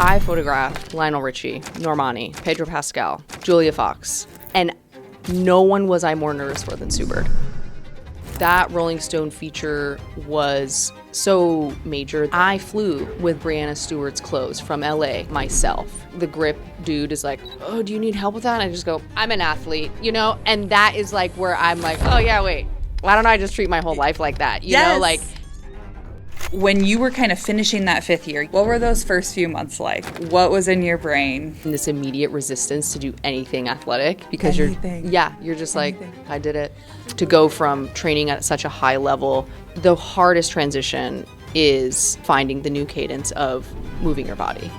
I photographed Lionel Richie, Normani, Pedro Pascal, Julia Fox, and no one was I more nervous for than Sue Bird. That Rolling Stone feature was so major. I flew with Breanna Stewart's clothes from LA myself. The grip dude is like, oh, do you need help with that? And I just go, I'm an athlete, you know? And that is like where I'm like, oh yeah, wait, why don't I just treat my whole life like that? You know, like. When you were kind of finishing that 5th year, what were those first few months like? What was in your brain? This immediate resistance to do anything athletic because you're just like, I did it. To go from training at such a high level, the hardest transition is finding the new cadence of moving your body.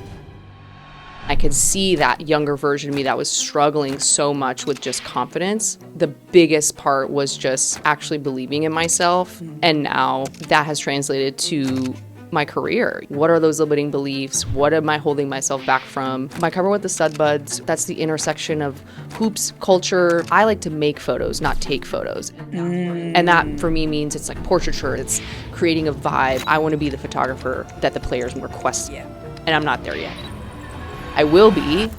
I could see that younger version of me that was struggling so much with just confidence. The biggest part was just actually believing in myself. And now that has translated to my career. What are those limiting beliefs? What am I holding myself back from? My cover with the StudBudz, that's the intersection of hoops, culture. I like to make photos, not take photos. And that for me means it's like portraiture. It's creating a vibe. I want to be the photographer that the players request. And I'm not there yet. I will be.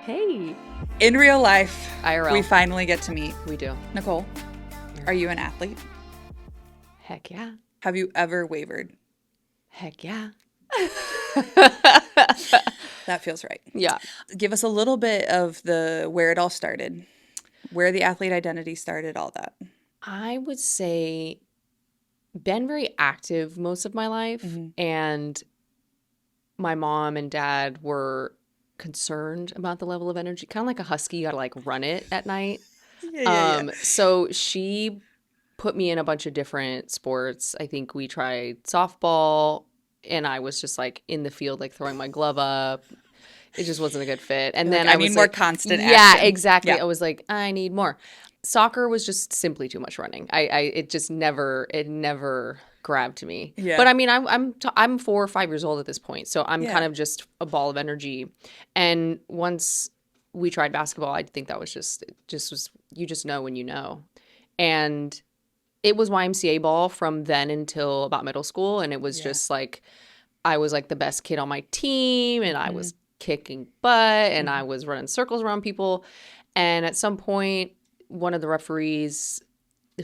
Hey. In real life, IRL. We finally get to meet. We do. Nicole, are you an athlete? Heck yeah. Have you ever wavered? Heck yeah. That feels right. Yeah. Give us a little bit of where it all started, where the athlete identity started, all that. I would say been very active most of my life, and my mom and dad were concerned about the level of energy, kind of like a husky. You gotta like run it at night. So she put me in a bunch of different sports. I think we tried softball, and I was just like in the field, like throwing my glove up. It just wasn't a good fit. And then I was need more like, constant action. Yeah, exactly. I was like, I need more. Soccer was just simply too much running. It never grabbed me. Yeah. But I mean, I'm 4 or 5 years old at this point, so I'm kind of just a ball of energy. And once we tried basketball, I think that was just you just know when you know. And it was YMCA ball from then until about middle school, and it was just like I was like the best kid on my team, and I was kicking butt, and I was running circles around people. And at some point, one of the referees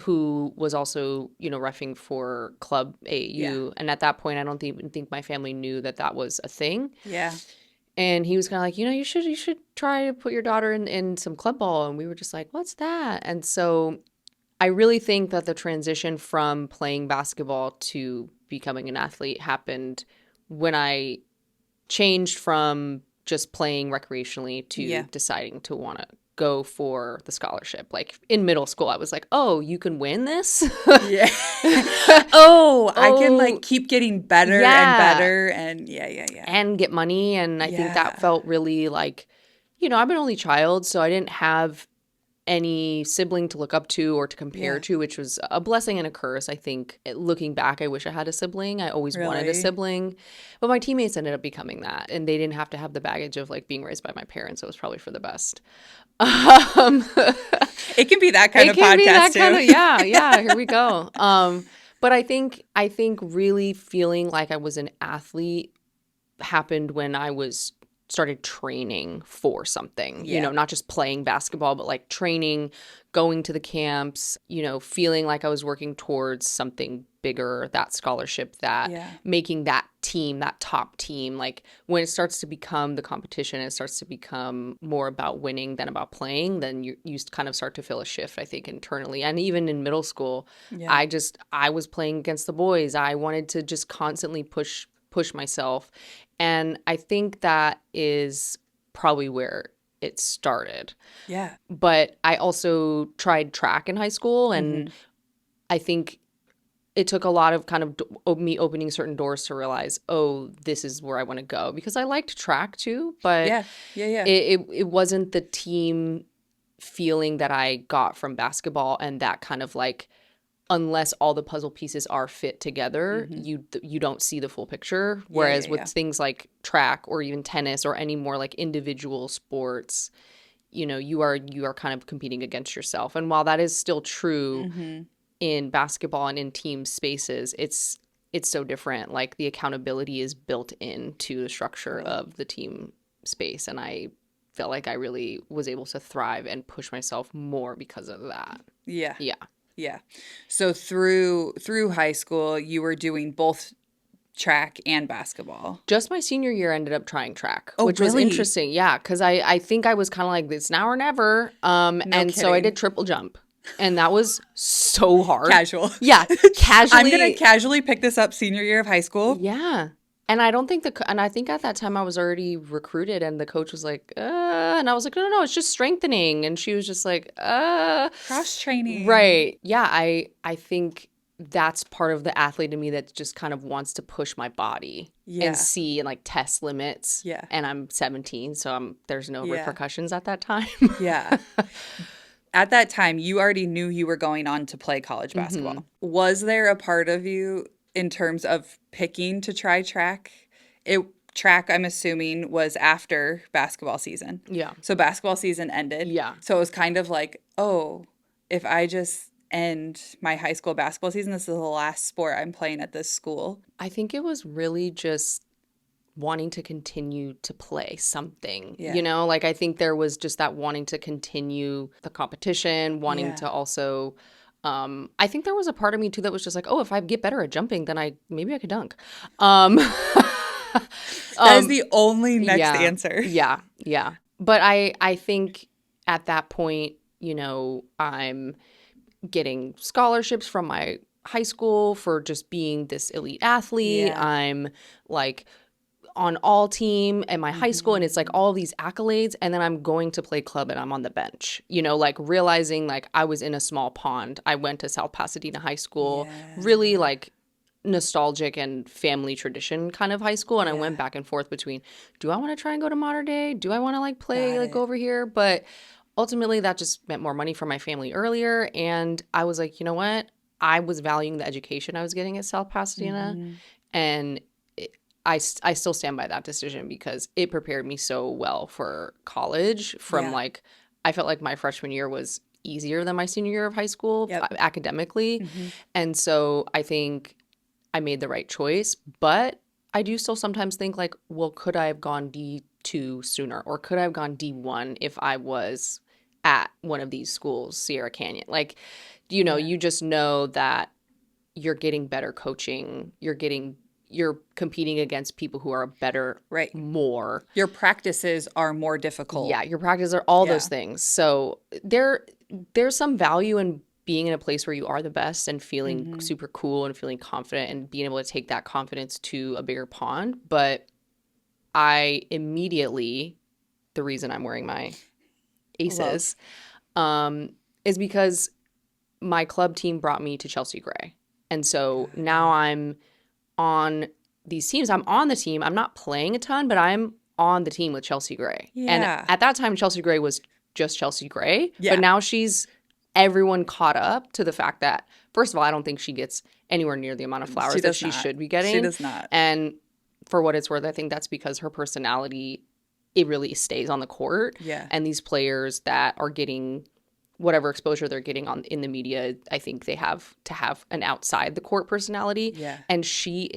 who was also, reffing for Club AAU. And at that point, I don't even think my family knew that was a thing. Yeah. And he was kind of like, you should try to put your daughter in some club ball. And we were just like, what's that? And so I really think that the transition from playing basketball to becoming an athlete happened when I changed from just playing recreationally to deciding to want to go for the scholarship. Like in middle school, I was like, oh, you can win this? I can like keep getting better and better and and get money. And I think that felt really like, I'm an only child, so I didn't have any sibling to look up to or to compare to, which was a blessing and a curse. I think looking back, I wish I had a sibling. I always wanted a sibling, but my teammates ended up becoming that, and they didn't have to have the baggage of like being raised by my parents. So it was probably for the best. It can be that kind of podcast too. Here we go. But I think really feeling like I was an athlete happened when I started training for something, not just playing basketball, but like training, going to the camps, feeling like I was working towards something bigger, that scholarship, that making that team, that top team. Like when it starts to become the competition, it starts to become more about winning than about playing, then you kind of start to feel a shift, I think, internally. And even in middle school, I was playing against the boys. I wanted to just constantly push myself. And I think that is probably where it started. Yeah. But I also tried track in high school, and I think it took a lot of kind of me opening certain doors to realize, oh, this is where I want to go. Because I liked track too, but it wasn't the team feeling that I got from basketball, and that kind of like, unless all the puzzle pieces are fit together, you don't see the full picture. Whereas with things like track or even tennis or any more like individual sports, you are kind of competing against yourself. And while that is still true in basketball and in team spaces, it's it's so different. Like the accountability is built into the structure of the team space. And I felt like I really was able to thrive and push myself more because of that. Yeah. Yeah. Yeah. So through high school, you were doing both track and basketball. Just my senior year ended up trying track, Oh, which was really? interesting. Yeah, because I think I was kind of like, it's now or never. And so I did triple jump. And that was so hard. Casual. Yeah, casually. I'm going to casually pick this up senior year of high school. Yeah. And I don't think and I think at that time I was already recruited and the coach was like, and I was like, no, it's just strengthening. And she was just like, cross training. Right. Yeah. I think that's part of the athlete in me that just kind of wants to push my body and see and like test limits. Yeah. And I'm 17, so there's no repercussions at that time. Yeah. At that time, you already knew you were going on to play college basketball. Mm-hmm. Was there a part of you in terms of picking to try track? Track, I'm assuming, was after basketball season. Yeah. So basketball season ended. Yeah. So it was kind of like, oh, if I just end my high school basketball season, this is the last sport I'm playing at this school. I think it was really just wanting to continue to play something, you know, like I think there was just that wanting to continue the competition, wanting to also, I think there was a part of me too that was just like, oh, if I get better at jumping, then maybe I could dunk. That is the only next answer. Yeah. Yeah. But I think at that point, you know, I'm getting scholarships from my high school for just being this elite athlete. Yeah. I'm like on all team at my high school and it's like all these accolades and then I'm going to play club and I'm on the bench, you know, like realizing like I was in a small pond. I went to South Pasadena High School, really like nostalgic and family tradition kind of high school. And I went back and forth between, do I want to try and go to modern day? Do I want to like play like over here? But ultimately that just meant more money for my family earlier. And I was like, you know what? I was valuing the education I was getting at South Pasadena and I still stand by that decision because it prepared me so well for college from like, I felt like my freshman year was easier than my senior year of high school academically. And so I think I made the right choice, but I do still sometimes think like, well, could I have gone D2 sooner or could I have gone D1 if I was at one of these schools, Sierra Canyon? Like, you know, you just know that you're getting better coaching, you're competing against people who are better, more. Your practices are more difficult. Yeah, your practices are all those things. So there's some value in being in a place where you are the best and feeling super cool and feeling confident and being able to take that confidence to a bigger pond. But I immediately, the reason I'm wearing my Aces is because my club team brought me to Chelsea Gray. And so now I'm on these teams. I'm on the team. I'm not playing a ton, but I'm on the team with Chelsea Gray. Yeah. And at that time, Chelsea Gray was just Chelsea Gray. Yeah. But now everyone caught up to the fact that, first of all, I don't think she gets anywhere near the amount of flowers that she should be getting. She does not. And for what it's worth, I think that's because her personality, it really stays on the court. Yeah. And these players that are getting whatever exposure they're getting in the media, I think they have to have an outside the court personality. Yeah. And she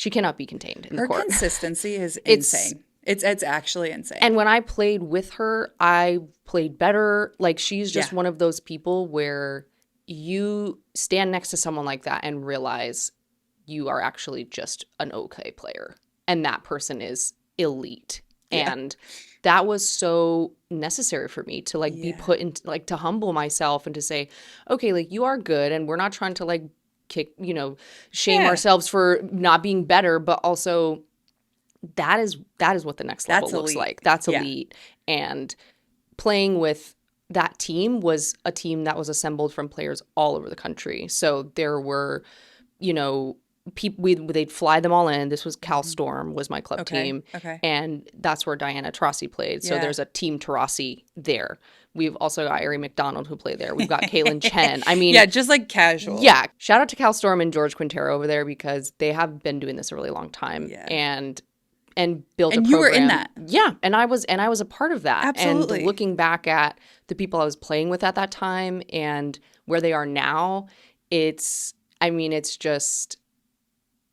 cannot be contained in the court. Her consistency is insane. It's actually insane. And when I played with her, I played better. Like she's just one of those people where you stand next to someone like that and realize you are actually just an okay player. And that person is elite. Yeah. And that was so necessary for me to like be put into like to humble myself and to say, okay, like you are good and we're not trying to like shame ourselves for not being better, but also that is what the next level looks like. That's elite. And playing with that team was a team that was assembled from players all over the country. So there were, people, they'd fly them all in. This was Cal Storm was my club team. Okay. And that's where Diana Taurasi played. So there's a team Taurasi there. We've also got Ari McDonald who played there. We've got Kaylin Chen. I mean, just like casual. Yeah. Shout out to Cal Storm and George Quintero over there because they have been doing this a really long time and built a program. And you were in that. Yeah. And I was a part of that. Absolutely. And looking back at the people I was playing with at that time and where they are now, it's just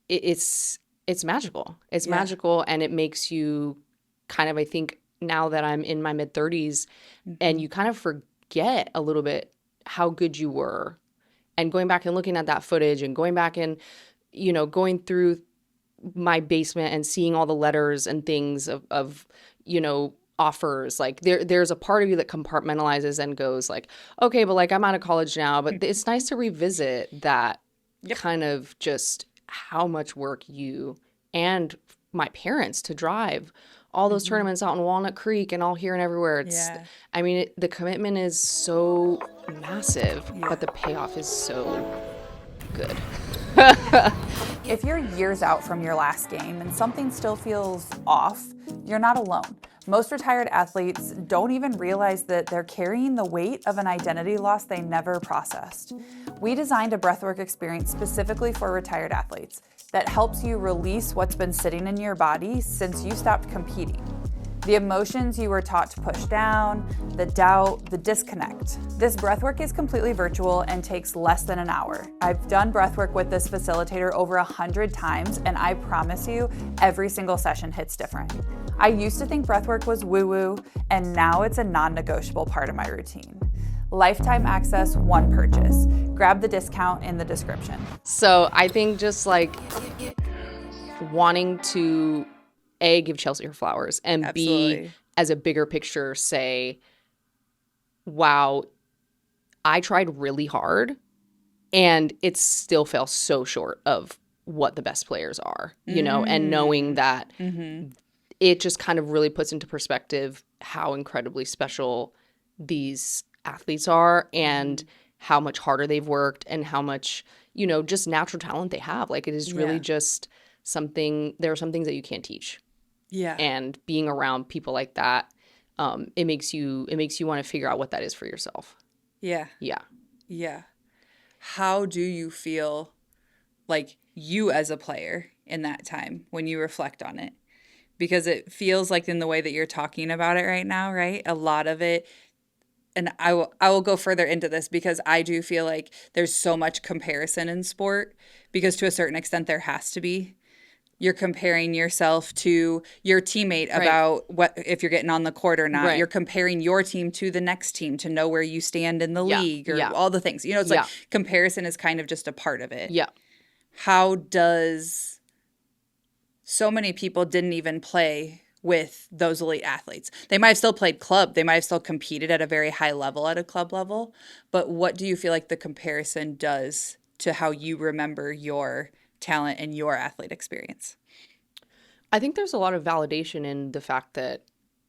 it's magical. It's magical, and it makes you kind of, I think now that I'm in my mid 30s, and you kind of forget a little bit how good you were, and going back and looking at that footage and going back and, going through my basement and seeing all the letters and things of offers. Like there's a part of you that compartmentalizes and goes like, okay, but like I'm out of college now, but it's nice to revisit that kind of just how much work you and my parents to drive all those tournaments out in Walnut Creek and all here and everywhere. It's, I mean, the commitment is so massive, but the payoff is so good. If you're years out from your last game and something still feels off, you're not alone. Most retired athletes don't even realize that they're carrying the weight of an identity loss they never processed. We designed a breathwork experience specifically for retired athletes that helps you release what's been sitting in your body since you stopped competing. The emotions you were taught to push down, the doubt, the disconnect. This breathwork is completely virtual and takes less than an hour. I've done breathwork with this facilitator over 100 times, and I promise you, every single session hits different. I used to think breathwork was woo-woo, and now it's a non-negotiable part of my routine. Lifetime access, one purchase. Grab the discount in the description. So I think just like wanting to give Chelsea her flowers, and B, as a bigger picture, say, wow, I tried really hard and it still fell so short of what the best players are, and knowing that it just kind of really puts into perspective how incredibly special these athletes are and how much harder they've worked and how much, just natural talent they have. Like, it is really just something, there are some things that you can't teach. Yeah. And being around people like that, it makes you want to figure out what that is for yourself. Yeah. Yeah. Yeah. How do you feel like you as a player in that time when you reflect on it? Because it feels like in the way that you're talking about it right now, right? A lot of it, and I will go further into this because I do feel like there's so much comparison in sport, because to a certain extent there has to be. You're comparing yourself to your teammate about what if you're getting on the court or not. Right. You're comparing your team to the next team to know where you stand in the league or all the things. It's like comparison is kind of just a part of it. Yeah. How does so many people didn't even play with those elite athletes? They might have still played club. They might have still competed at a very high level at a club level. But what do you feel like the comparison does to how you remember your talent and your athlete experience? I think there's a lot of validation in the fact that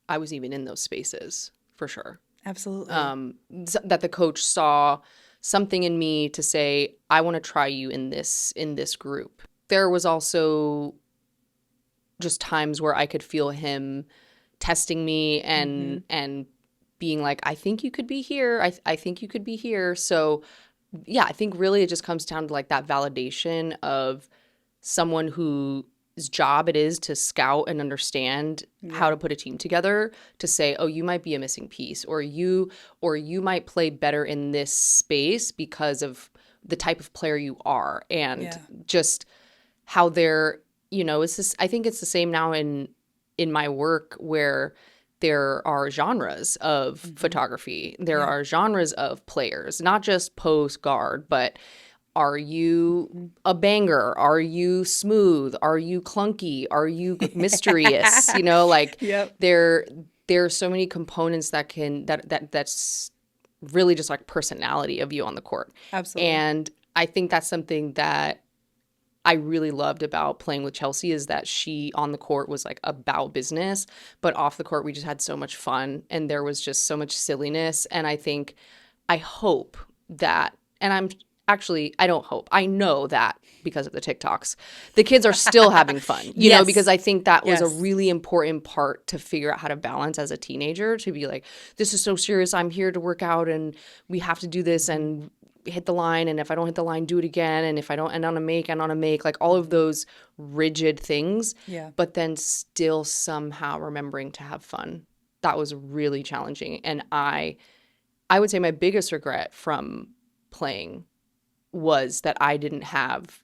I was even in those spaces, for sure. Absolutely. That the coach saw something in me to say, I want to try you in this group. There was also just times where I could feel him testing me and being like, I think you could be here. I think you could be here. So yeah, I think really it just comes down to like that validation of someone whose job it is to scout and understand how to put a team together, to say, oh, you might be a missing piece, or you might play better in this space because of the type of player you are, and just how they're, it's just, I think it's the same now in my work where there are genres of photography. There are genres of players, not just post guard, but are you a banger? Are you smooth? Are you clunky? Are you mysterious? There's so many components that's really just like personality of you on the court. Absolutely. And I think that's something that I really loved about playing with Chelsea, is that she on the court was like about business, but off the court we just had so much fun and there was just so much silliness. And I hope that, and I don't hope, I know that because of the TikToks, the kids are still having fun, because I think that was a really important part to figure out how to balance as a teenager, to be like, this is so serious, I'm here to work out and we have to do this and hit the line, and if I don't hit the line, do it again, and if I don't end on a make, like all of those rigid things, but then still somehow remembering to have fun. That was really challenging. And I would say my biggest regret from playing was that I didn't have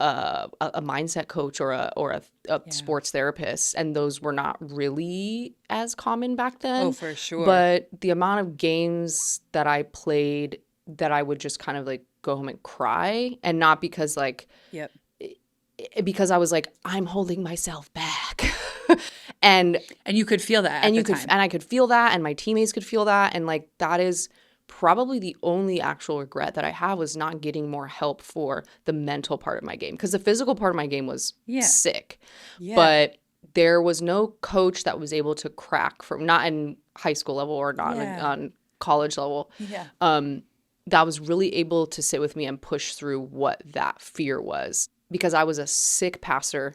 a mindset coach or a sports therapist, and those were not really as common back then. Oh, for sure. But the amount of games that I played that I would just kind of like go home and cry, and not because like because I was like, I'm holding myself back. and you could feel that and at the time. And I could feel that, and my teammates could feel that, and like that is probably the only actual regret that I have, was not getting more help for the mental part of my game, because the physical part of my game was sick. But there was no coach that was able to crack from, not in high school level or not on college level, that was really able to sit with me and push through what that fear was, because I was a sick passer.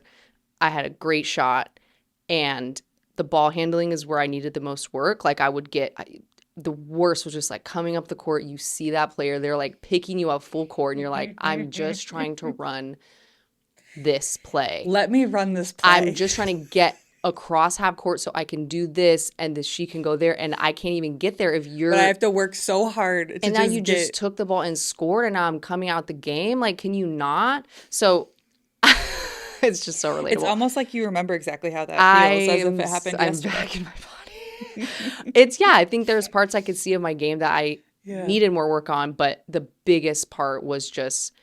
I had a great shot, and the ball handling is where I needed the most work. Like I would get the worst was just like coming up the court, you see that player, they're like picking you up full court, and you're like, I'm just trying to run this play. Let me run this play. I'm just trying to get across half court so I can do this, and this she can go there, and I can't even get there if you're. But I have to work so hard to and now you just took the ball and scored, and now I'm coming out the game. Like, can you not? So it's just so relatable. It's almost like you remember exactly how that feels, as if it happened yesterday. I'm back in my body. I think there's parts I could see of my game that I needed more work on, but the biggest part was just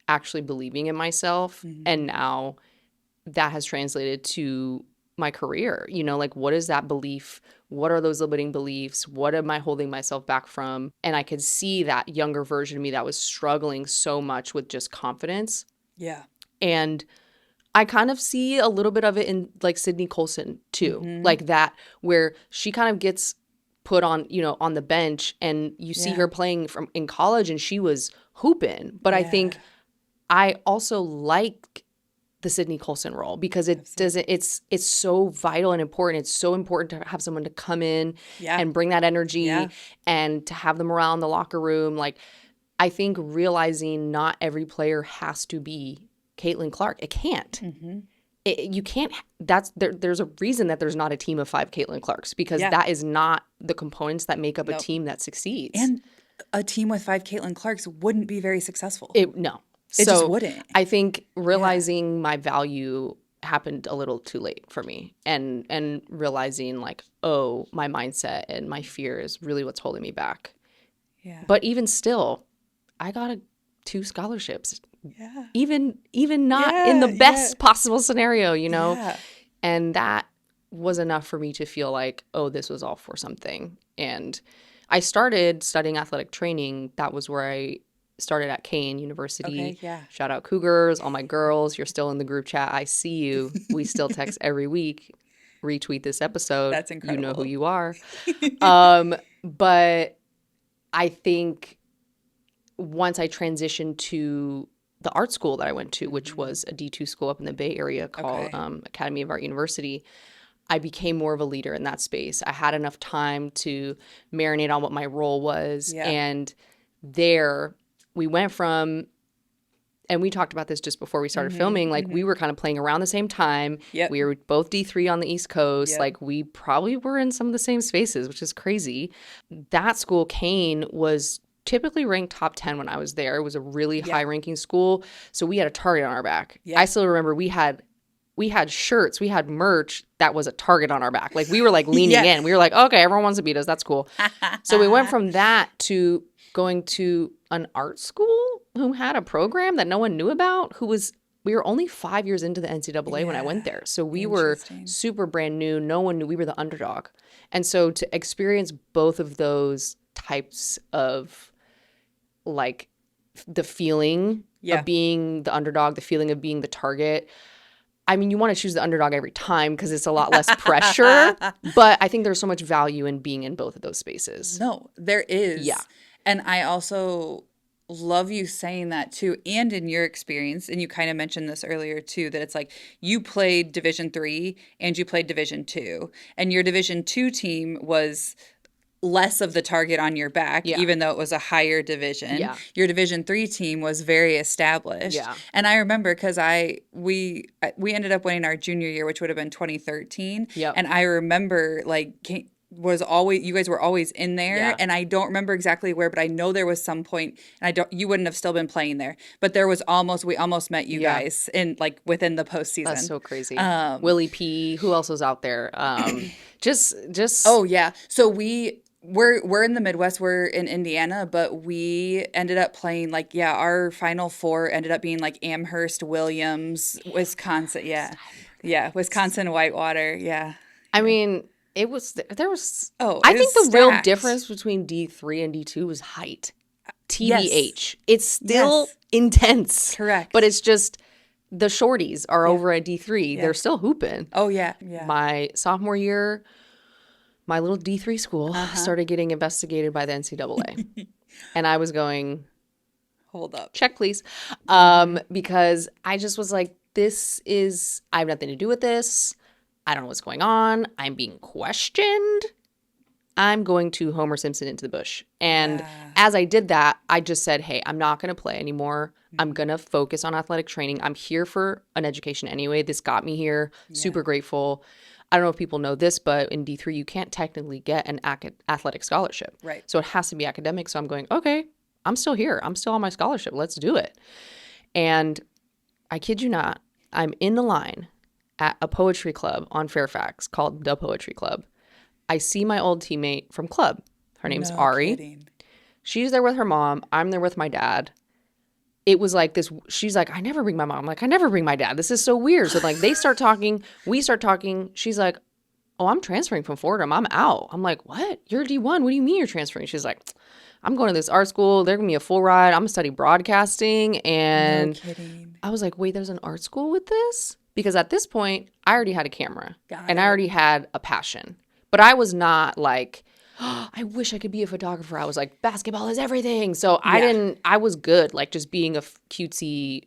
actually believing in myself. And now that has translated to my career. You know, like, what is that belief? What are those limiting beliefs? What am I holding myself back from? And I could see that younger version of me that was struggling so much with just confidence. Yeah. And I kind of see a little bit of it in like Sydney Colson too, like that, where she kind of gets put on, you know, on the bench, and you see her playing from in college, and she was hooping. But I think I also like the Sydney Colson role, because it doesn't. It's so vital and important. It's so important to have someone to come in and bring that energy and to have the morale in the locker room. Like, I think realizing not every player has to be Caitlin Clark. It can't. You can't. There's a reason that there's not a team of 5 Caitlin Clarks, because that is not the components that make up a team that succeeds. And a team with 5 Caitlin Clarks wouldn't be very successful. It just wouldn't. I think realizing my value happened a little too late for me, and realizing like, oh, my mindset and my fear is really what's holding me back. Yeah. But even still, I got 2 scholarships. Yeah. Even not in the best possible scenario, you know? Yeah. And that was enough for me to feel like, oh, this was all for something. And I started studying athletic training. That was where I started at Kane University. Okay, yeah. Shout out Cougars, all my girls. You're still in the group chat. I see you. We still text every week. Retweet this episode. That's incredible. You know who you are. But I think once I transitioned to the art school that I went to, which was a D2 school up in the Bay Area called Academy of Art University, I became more of a leader in that space. I had enough time to marinate on what my role was. Yeah. And there we went from, and we talked about this just before we started filming, like we were kind of playing around the same time. Yep. We were both D3 on the East Coast. Yep. Like we probably were in some of the same spaces, which is crazy. That school, Kane, was typically ranked top 10 when I was there. It was a really high-ranking school. So we had a target on our back. Yep. I still remember we had shirts, we had merch that was a target on our back. Like we were like leaning in. We were like, okay, everyone wants to beat us. That's cool. So we went from that to going to an art school who had a program that no one knew about, we were only 5 years into the NCAA when I went there. So we were super brand new. No one knew. We were the underdog. And so to experience both of those types of like the feeling of being the underdog, the feeling of being the target. I mean, you want to choose the underdog every time because it's a lot less pressure. But I think there's so much value in being in both of those spaces. No, there is. Yeah. And I also love you saying that too, and in your experience, and you kind of mentioned this earlier too, that it's like you played Division III and you played Division II, and your Division II team was less of the target on your back, even though it was a higher division. Yeah. Your Division III team was very established. Yeah. And I remember because we ended up winning our junior year, which would have been 2013. Yep. And I remember like you guys were always in there. Yeah. And I don't remember exactly where, but I know there was some point, and you wouldn't have still been playing there, but we almost met you guys in like within the postseason. That's so crazy. Willie P. Who else was out there? Just. Oh yeah. So we're in the Midwest. We're in Indiana, but we ended up playing like, our Final Four ended up being like Amherst, Williams, Wisconsin. Yeah. Wisconsin, Whitewater. Yeah. I mean, there was. Oh, I think the real stacked. difference between D3 and D2 was height. TBH. Yes. It's still intense. Correct. But it's just the shorties are over at D3. Yeah. They're still hooping. Oh yeah. Yeah. My sophomore year, my little D3 school started getting investigated by the NCAA. And I was going, hold up. Check, please. Because I just was like, I have nothing to do with this. I don't know what's going on. I'm being questioned. I'm going to Homer Simpson into the bush. And as I did that, I just said, hey, I'm not going to play anymore. I'm going to focus on athletic training. I'm here for an education anyway. This got me here. Super grateful. I don't know if people know this, but in D3, you can't technically get an athletic scholarship. Right. So it has to be academic. So I'm going, okay, I'm still here. I'm still on my scholarship. Let's do it. And I kid you not, I'm in the line at a poetry club on Fairfax called The Poetry Club. I see my old teammate from club. Her name's Ari. Kidding. She's there with her mom. I'm there with my dad. It was like this. She's like, I never bring my mom. I'm like, I never bring my dad. This is so weird. So like they start talking. We start talking. She's like, oh, I'm transferring from Fordham. I'm out. I'm like, what? You're D1. What do you mean you're transferring? She's like, I'm going to this art school. They're going to be a full ride. I'm going to study broadcasting. And No kidding. I was like, wait, there's an art school with this? Because at this point, I already had a camera. Got and it. I already had a passion. But I was not like, oh, I wish I could be a photographer. I was like, basketball is everything. So I was good, like just being a cutesy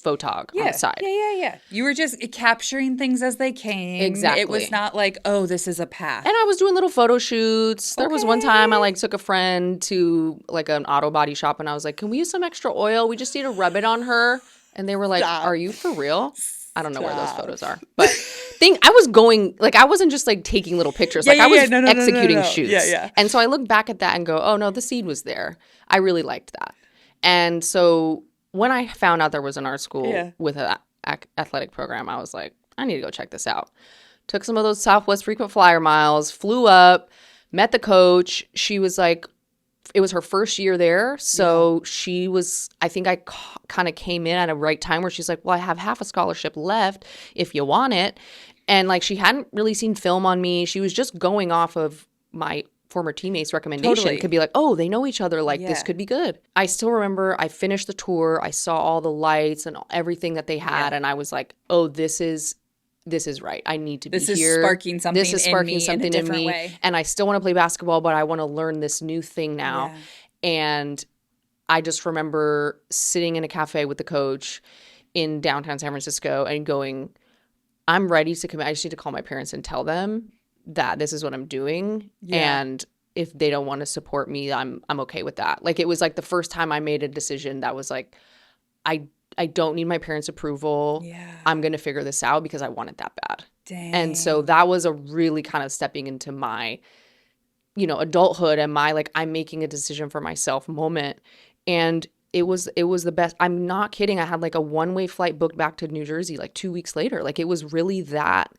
photog on the side. Yeah. You were just capturing things as they came. Exactly. It was not like, oh, this is a path. And I was doing little photo shoots. There was one time I like took a friend to like an auto body shop and I was like, can we use some extra oil? We just need to rub it on her. And they were like, are you for real? I don't know where those photos are. But I was going, like, I wasn't just like taking little pictures. I was executing shoots. Yeah. And so I look back at that and go, oh no, the seed was there. I really liked that. And so when I found out there was an art school with an athletic program, I was like, I need to go check this out. Took some of those Southwest frequent flyer miles, flew up, met the coach. She was like, it was her first year there. So she was, I think I kind of came in at a right time where she's like, well, I have half a scholarship left if you want it. And like, she hadn't really seen film on me. She was just going off of my former teammates' recommendation. Totally. Could be like, oh, they know each other. Like, this could be good. I still remember I finished the tour. I saw all the lights and everything that they had. And I was like, oh, this is right. I need to be here. This is sparking something in a different way. And I still want to play basketball, but I want to learn this new thing now. Yeah. And I just remember sitting in a cafe with the coach in downtown San Francisco and going, I'm ready to commit. I just need to call my parents and tell them that this is what I'm doing. Yeah. And if they don't want to support me, I'm okay with that. Like, it was like the first time I made a decision that was like, I don't need my parents' approval. Yeah. I'm going to figure this out because I want it that bad. Dang. And so that was a really kind of stepping into my, adulthood and my, like, I'm making a decision for myself moment. And it was the best. I'm not kidding. I had like a one-way flight booked back to New Jersey like 2 weeks later. Like, it was really that,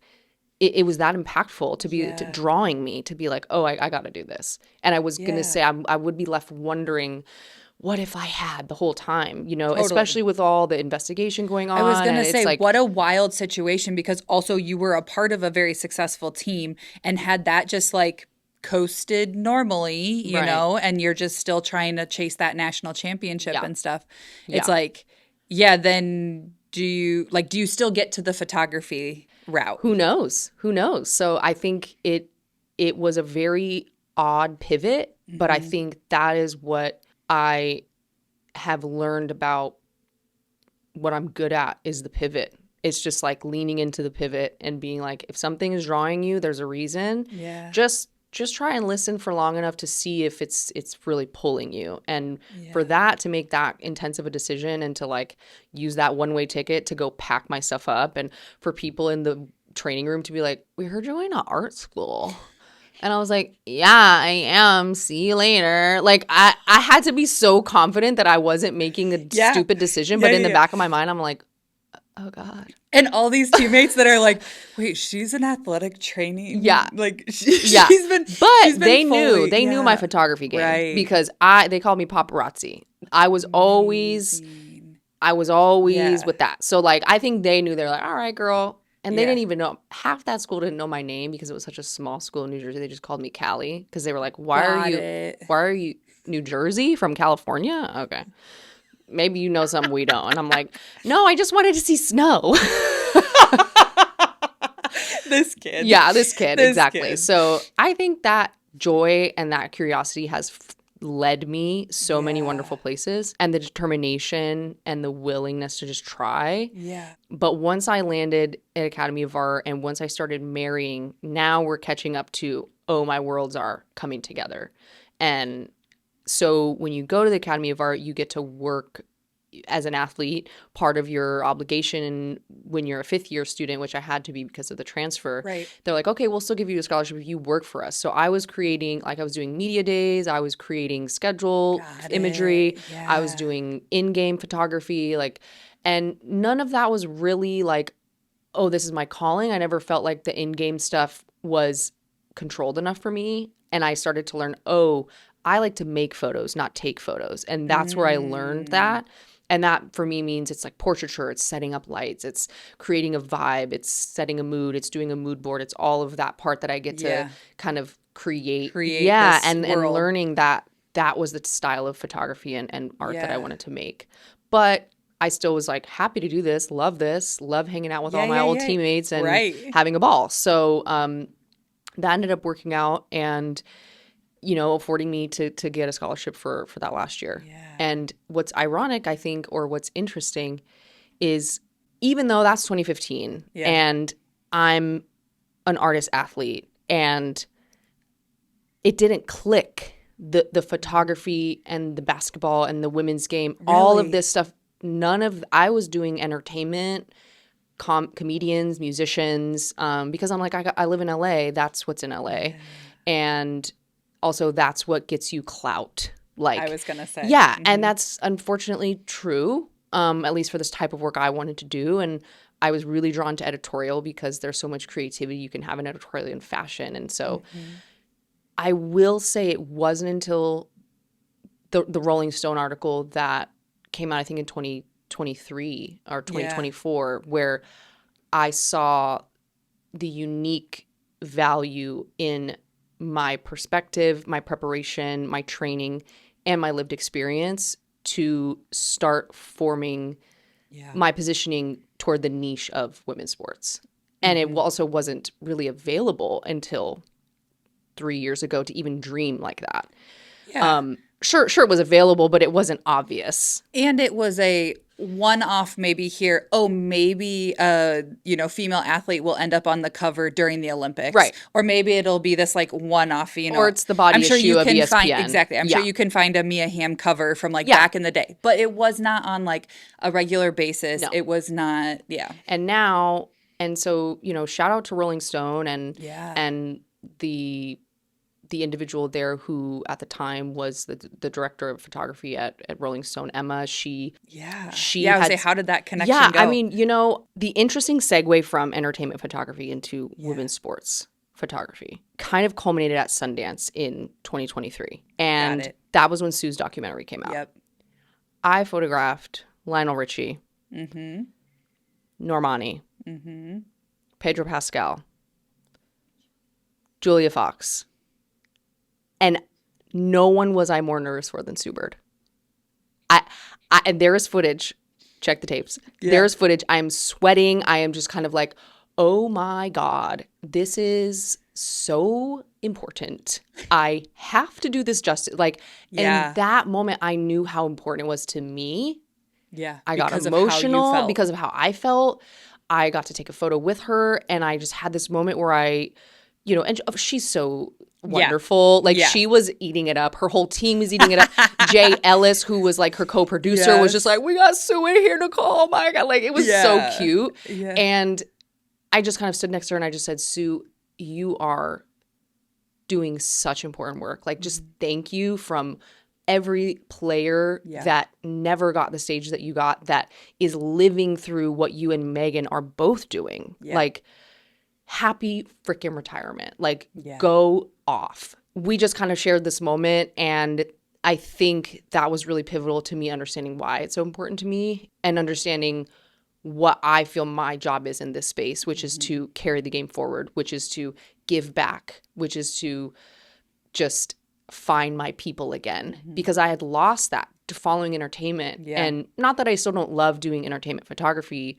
it was that impactful to be drawing me to be like, oh, I got to do this. And I was going to say, I would be left wondering, what if I had the whole time, totally. Especially with all the investigation going on. I was going to say, like, what a wild situation, because also you were a part of a very successful team and had that just like coasted normally, you know, and you're just still trying to chase that national championship and stuff. It's like, then do you still get to the photography route? Who knows? So I think it was a very odd pivot, but I think that is what I have learned about what I'm good at is the pivot. It's just like leaning into the pivot and being like, if something is drawing you, there's a reason. Yeah. Just try and listen for long enough to see if it's really pulling you. And for that, to make that intense of a decision and to like use that one-way ticket to go pack my stuff up, and for people in the training room to be like, we heard you're going to art school. And I was like, yeah, I am. See you later. Like, I had to be so confident that I wasn't making a stupid decision. But in the back of my mind, I'm like, oh, God. And all these teammates that are like, wait, she's an athletic trainee. Yeah. Like, yeah. They knew my photography game. Right. Because they called me paparazzi. I was always with that. So, like, I think they knew. They're like, all right, girl. And they didn't even know. Half that school didn't know my name because it was such a small school in New Jersey. They just called me Callie because they were like, why are you New Jersey from California? Okay. Maybe you know something we don't. And I'm like, no, I just wanted to see snow. This kid. Yeah, this kid. Exactly. So I think that joy and that curiosity has led me so many wonderful places, and the determination and the willingness to just try. Yeah. But once I landed at Academy of Art and once I started marrying, now we're catching up to, oh, my worlds are coming together. And so when you go to the Academy of Art, you get to work as an athlete. Part of your obligation when you're a fifth-year student, which I had to be because of the transfer, they're like, okay, we'll still give you a scholarship if you work for us. So I was creating, like I was doing media days, I was creating schedule imagery, I was doing in-game photography, like, and none of that was really like, oh, this is my calling. I never felt like the in-game stuff was controlled enough for me. And I started to learn, oh, I like to make photos, not take photos. And that's where I learned that. And that for me means it's like portraiture, it's setting up lights, it's creating a vibe, it's setting a mood, it's doing a mood board. It's all of that part that I get to kind of create this and world. Learning that was the style of photography and art that I wanted to make. But I still was like happy to do this, love hanging out with all my old teammates and having a ball. So that ended up working out and affording me to get a scholarship for that last year. Yeah. And what's ironic, I think, or what's interesting is even though that's 2015 and I'm an artist athlete and it didn't click, the photography and the basketball and the women's game, all of this stuff, I was doing entertainment, comedians, musicians, because I'm like, I live in LA, that's what's in LA. Yeah. And also, that's what gets you clout. Like I was going to say. Yeah, and that's unfortunately true, at least for this type of work I wanted to do. And I was really drawn to editorial because there's so much creativity you can have in editorial and fashion. And so I will say it wasn't until the Rolling Stone article that came out, I think, in 2023 or 2024, where I saw the unique value in my perspective, my preparation, my training, and my lived experience to start forming my positioning toward the niche of women's sports. And it also wasn't really available until 3 years ago to even dream like that. Yeah. Sure, it was available, but it wasn't obvious. And it was a one-off maybe here. Oh, maybe female athlete will end up on the cover during the Olympics. Right. Or maybe it'll be this like one-off, Or it's the body issue of ESPN. Exactly. I'm sure you can find a Mia Hamm cover from back in the day. But it was not on like a regular basis. No. It was not, And now, and so, shout out to Rolling Stone and the individual there who at the time was the director of photography at Rolling Stone, Emma. I would say, how did that connection go? I mean, the interesting segue from entertainment photography into women's sports photography kind of culminated at Sundance in 2023. And that was when Sue's documentary came out. Yep. I photographed Lionel Richie, Normani, Pedro Pascal, Julia Fox. And no one was I more nervous for than Sue Bird. And there is footage. Check the tapes. Yeah. There is footage. I am sweating. I am just kind of like, oh my God, this is so important. I have to do this justice. Like, in that moment, I knew how important it was to me. Yeah. I got emotional because of how I felt. I got to take a photo with her. And I just had this moment where and she's so wonderful. She was eating it up. Her whole team was eating it up. Jay Ellis, who was like her co-producer, was just like, we got Sue in here, Nicol. Oh my God. Like, it was so cute. Yeah. And I just kind of stood next to her and I just said, Sue, you are doing such important work. Like, just thank you from every player that never got the stage that you got, that is living through what you and Megan are both doing. Like, happy freaking retirement. Like, go off. We just kind of shared this moment, and I think that was really pivotal to me understanding why it's so important to me and understanding what I feel my job is in this space, which is to carry the game forward, which is to give back, which is to just find my people again, because I had lost that to following entertainment. And not that I still don't love doing entertainment photography.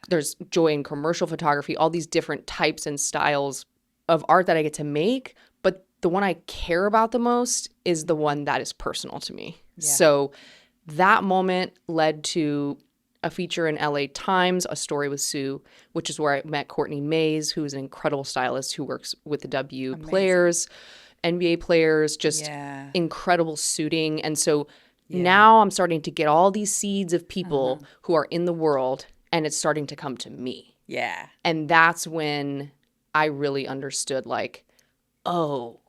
There's joy in commercial photography, all these different types and styles of art that I get to make. But the one I care about the most is the one that is personal to me. So that moment led to a feature in LA Times, A Story with Sue, which is where I met Courtney Mays, who is an incredible stylist who works with the W players, NBA players, just incredible suiting. And so now I'm starting to get all these seeds of people who are in the world, and it's starting to come to me. And that's when I really understood, like, oh,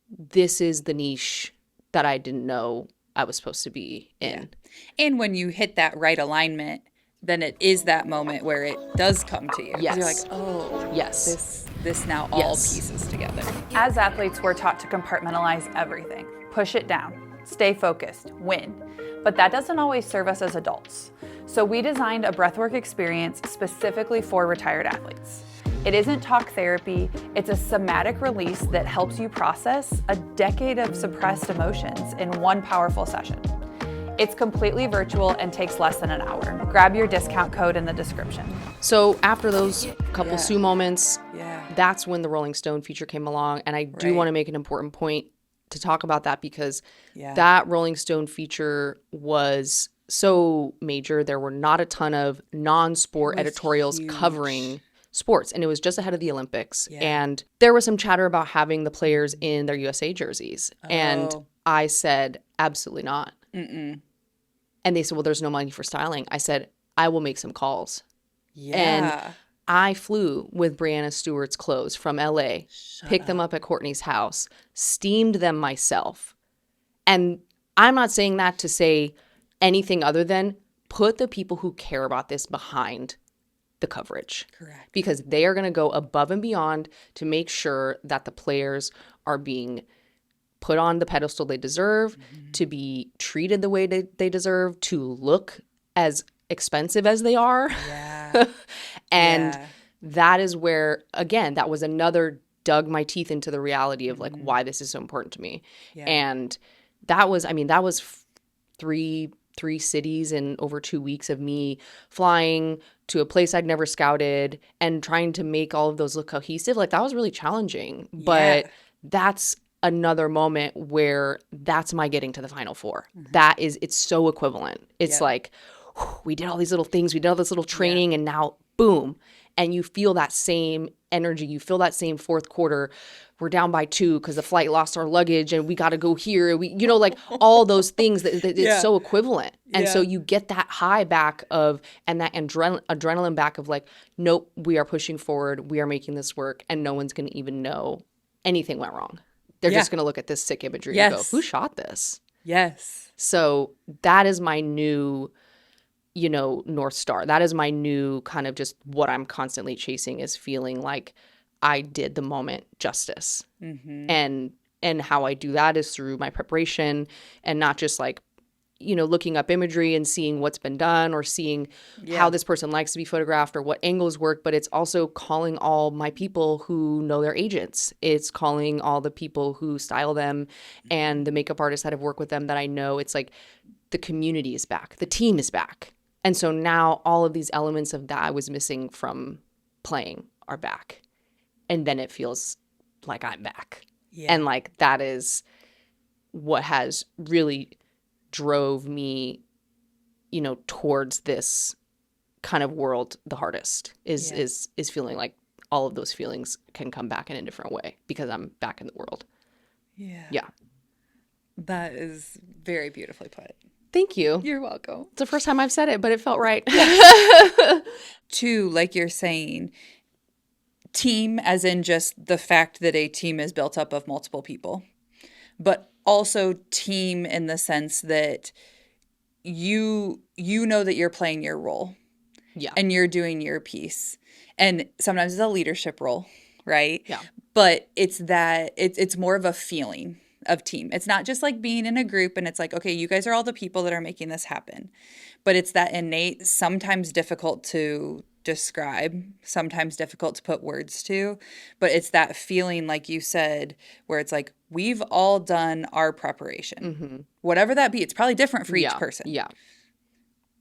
this is the niche that I didn't know I was supposed to be in. And when you hit that right alignment, then it is that moment where it does come to you. You're like, oh, this now all pieces together. As athletes, we're taught to compartmentalize everything, push it down, stay focused, win. But that doesn't always serve us as adults. So we designed a breathwork experience specifically for retired athletes. It isn't talk therapy, it's a somatic release that helps you process a decade of suppressed emotions in one powerful session. It's completely virtual and takes less than an hour. Grab your discount code in the description. So after those couple Sue moments, that's when the Rolling Stone feature came along. And I do want to make an important point to talk about that, because that Rolling Stone feature was so major. There were not a ton of non-sport editorials covering sports, and it was just ahead of the Olympics. And there was some chatter about having the players in their USA jerseys. And I said, absolutely not. And they said, well, there's no money for styling. I said, I will make some calls. And I flew with Breanna Stewart's clothes from LA, picked them up at Courtney's house, steamed them myself. And I'm not saying that to say anything other than put the people who care about this behind the coverage. Correct. Because they are going to go above and beyond to make sure that the players are being put on the pedestal they deserve, to be treated the way they deserve, to look as expensive as they are. And that is where, again, that was another dug my teeth into the reality of like why this is so important to me. And that was, I mean, that was three cities in over 2 weeks of me flying to a place I'd never scouted and trying to make all of those look cohesive. Like, that was really challenging. But that's another moment where that's my getting to the Final Four. That is, it's so equivalent. It's like, we did all these little things, we did all this little training, and now boom. And you feel that same energy. You feel that same fourth quarter. We're down by 2 because the flight lost our luggage and we got to go here. We, you know, like all those things that it's so equivalent. And so you get that high back of, and that adrenaline back of like, nope, we are pushing forward. We are making this work, and no one's going to even know anything went wrong. They're just going to look at this sick imagery and go, who shot this? So that is my new, you know, North Star. That is my new kind of just what I'm constantly chasing, is feeling like I did the moment justice. And how I do that is through my preparation, and not just like, you know, looking up imagery and seeing what's been done, or seeing how this person likes to be photographed or what angles work, but it's also calling all my people who know their agents. It's calling all the people who style them and the makeup artists that have worked with them that I know. It's like the community is back. The team is back. And so now all of these elements of that I was missing from playing are back. And then it feels like I'm back. And like that is what has really drove me, you know, towards this kind of world the hardest, is feeling like all of those feelings can come back in a different way because I'm back in the world. That is very beautifully put. Thank you. You're welcome. It's the first time I've said it, but it felt right. Too, like you're saying, Team as in just the fact that a team is built up of multiple people, but also team in the sense that you know that you're playing your role. Yeah. And you're doing your piece. And sometimes it's a leadership role, right? Yeah. But it's more of a feeling of team. It's not just like being in a group and it's like, okay, you guys are all the people that are making this happen. But it's that innate, sometimes difficult to describe, sometimes difficult to put words to, but it's that feeling, like you said, where it's like, we've all done our preparation. Whatever that be, it's probably different for each person. Yeah.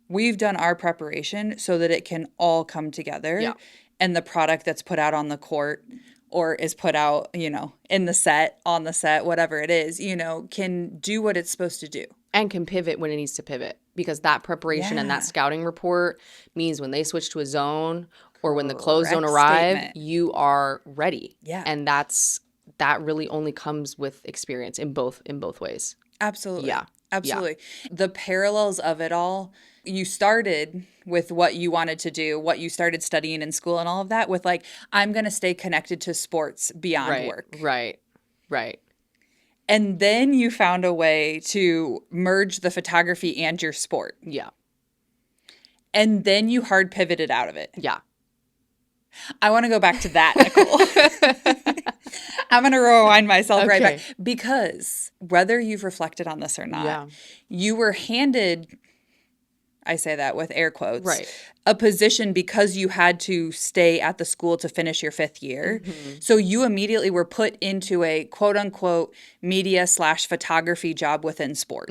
We've done our preparation so that it can all come together. Yeah. And the product that's put out on the court or is put out, in the set, on the set, whatever it is, can do what it's supposed to do. And can pivot when it needs to pivot, because that preparation and that scouting report means when they switch to a zone or when the closed zone arrive, you are ready. Yeah. And that really only comes with experience in both ways. Absolutely. Yeah. Absolutely. Yeah. The parallels of it all, you started with what you wanted to do, what you started studying in school and all of that with like, I'm going to stay connected to sports beyond work. Right. And then you found a way to merge the photography and your sport. Yeah. And then you hard pivoted out of it. Yeah. I want to go back to that, Nicol. I'm going to rewind myself right back. Because whether you've reflected on this or not, you were handed, I say that with air quotes, a position because you had to stay at the school to finish your 5th year. So you immediately were put into a quote unquote media/photography job within sport.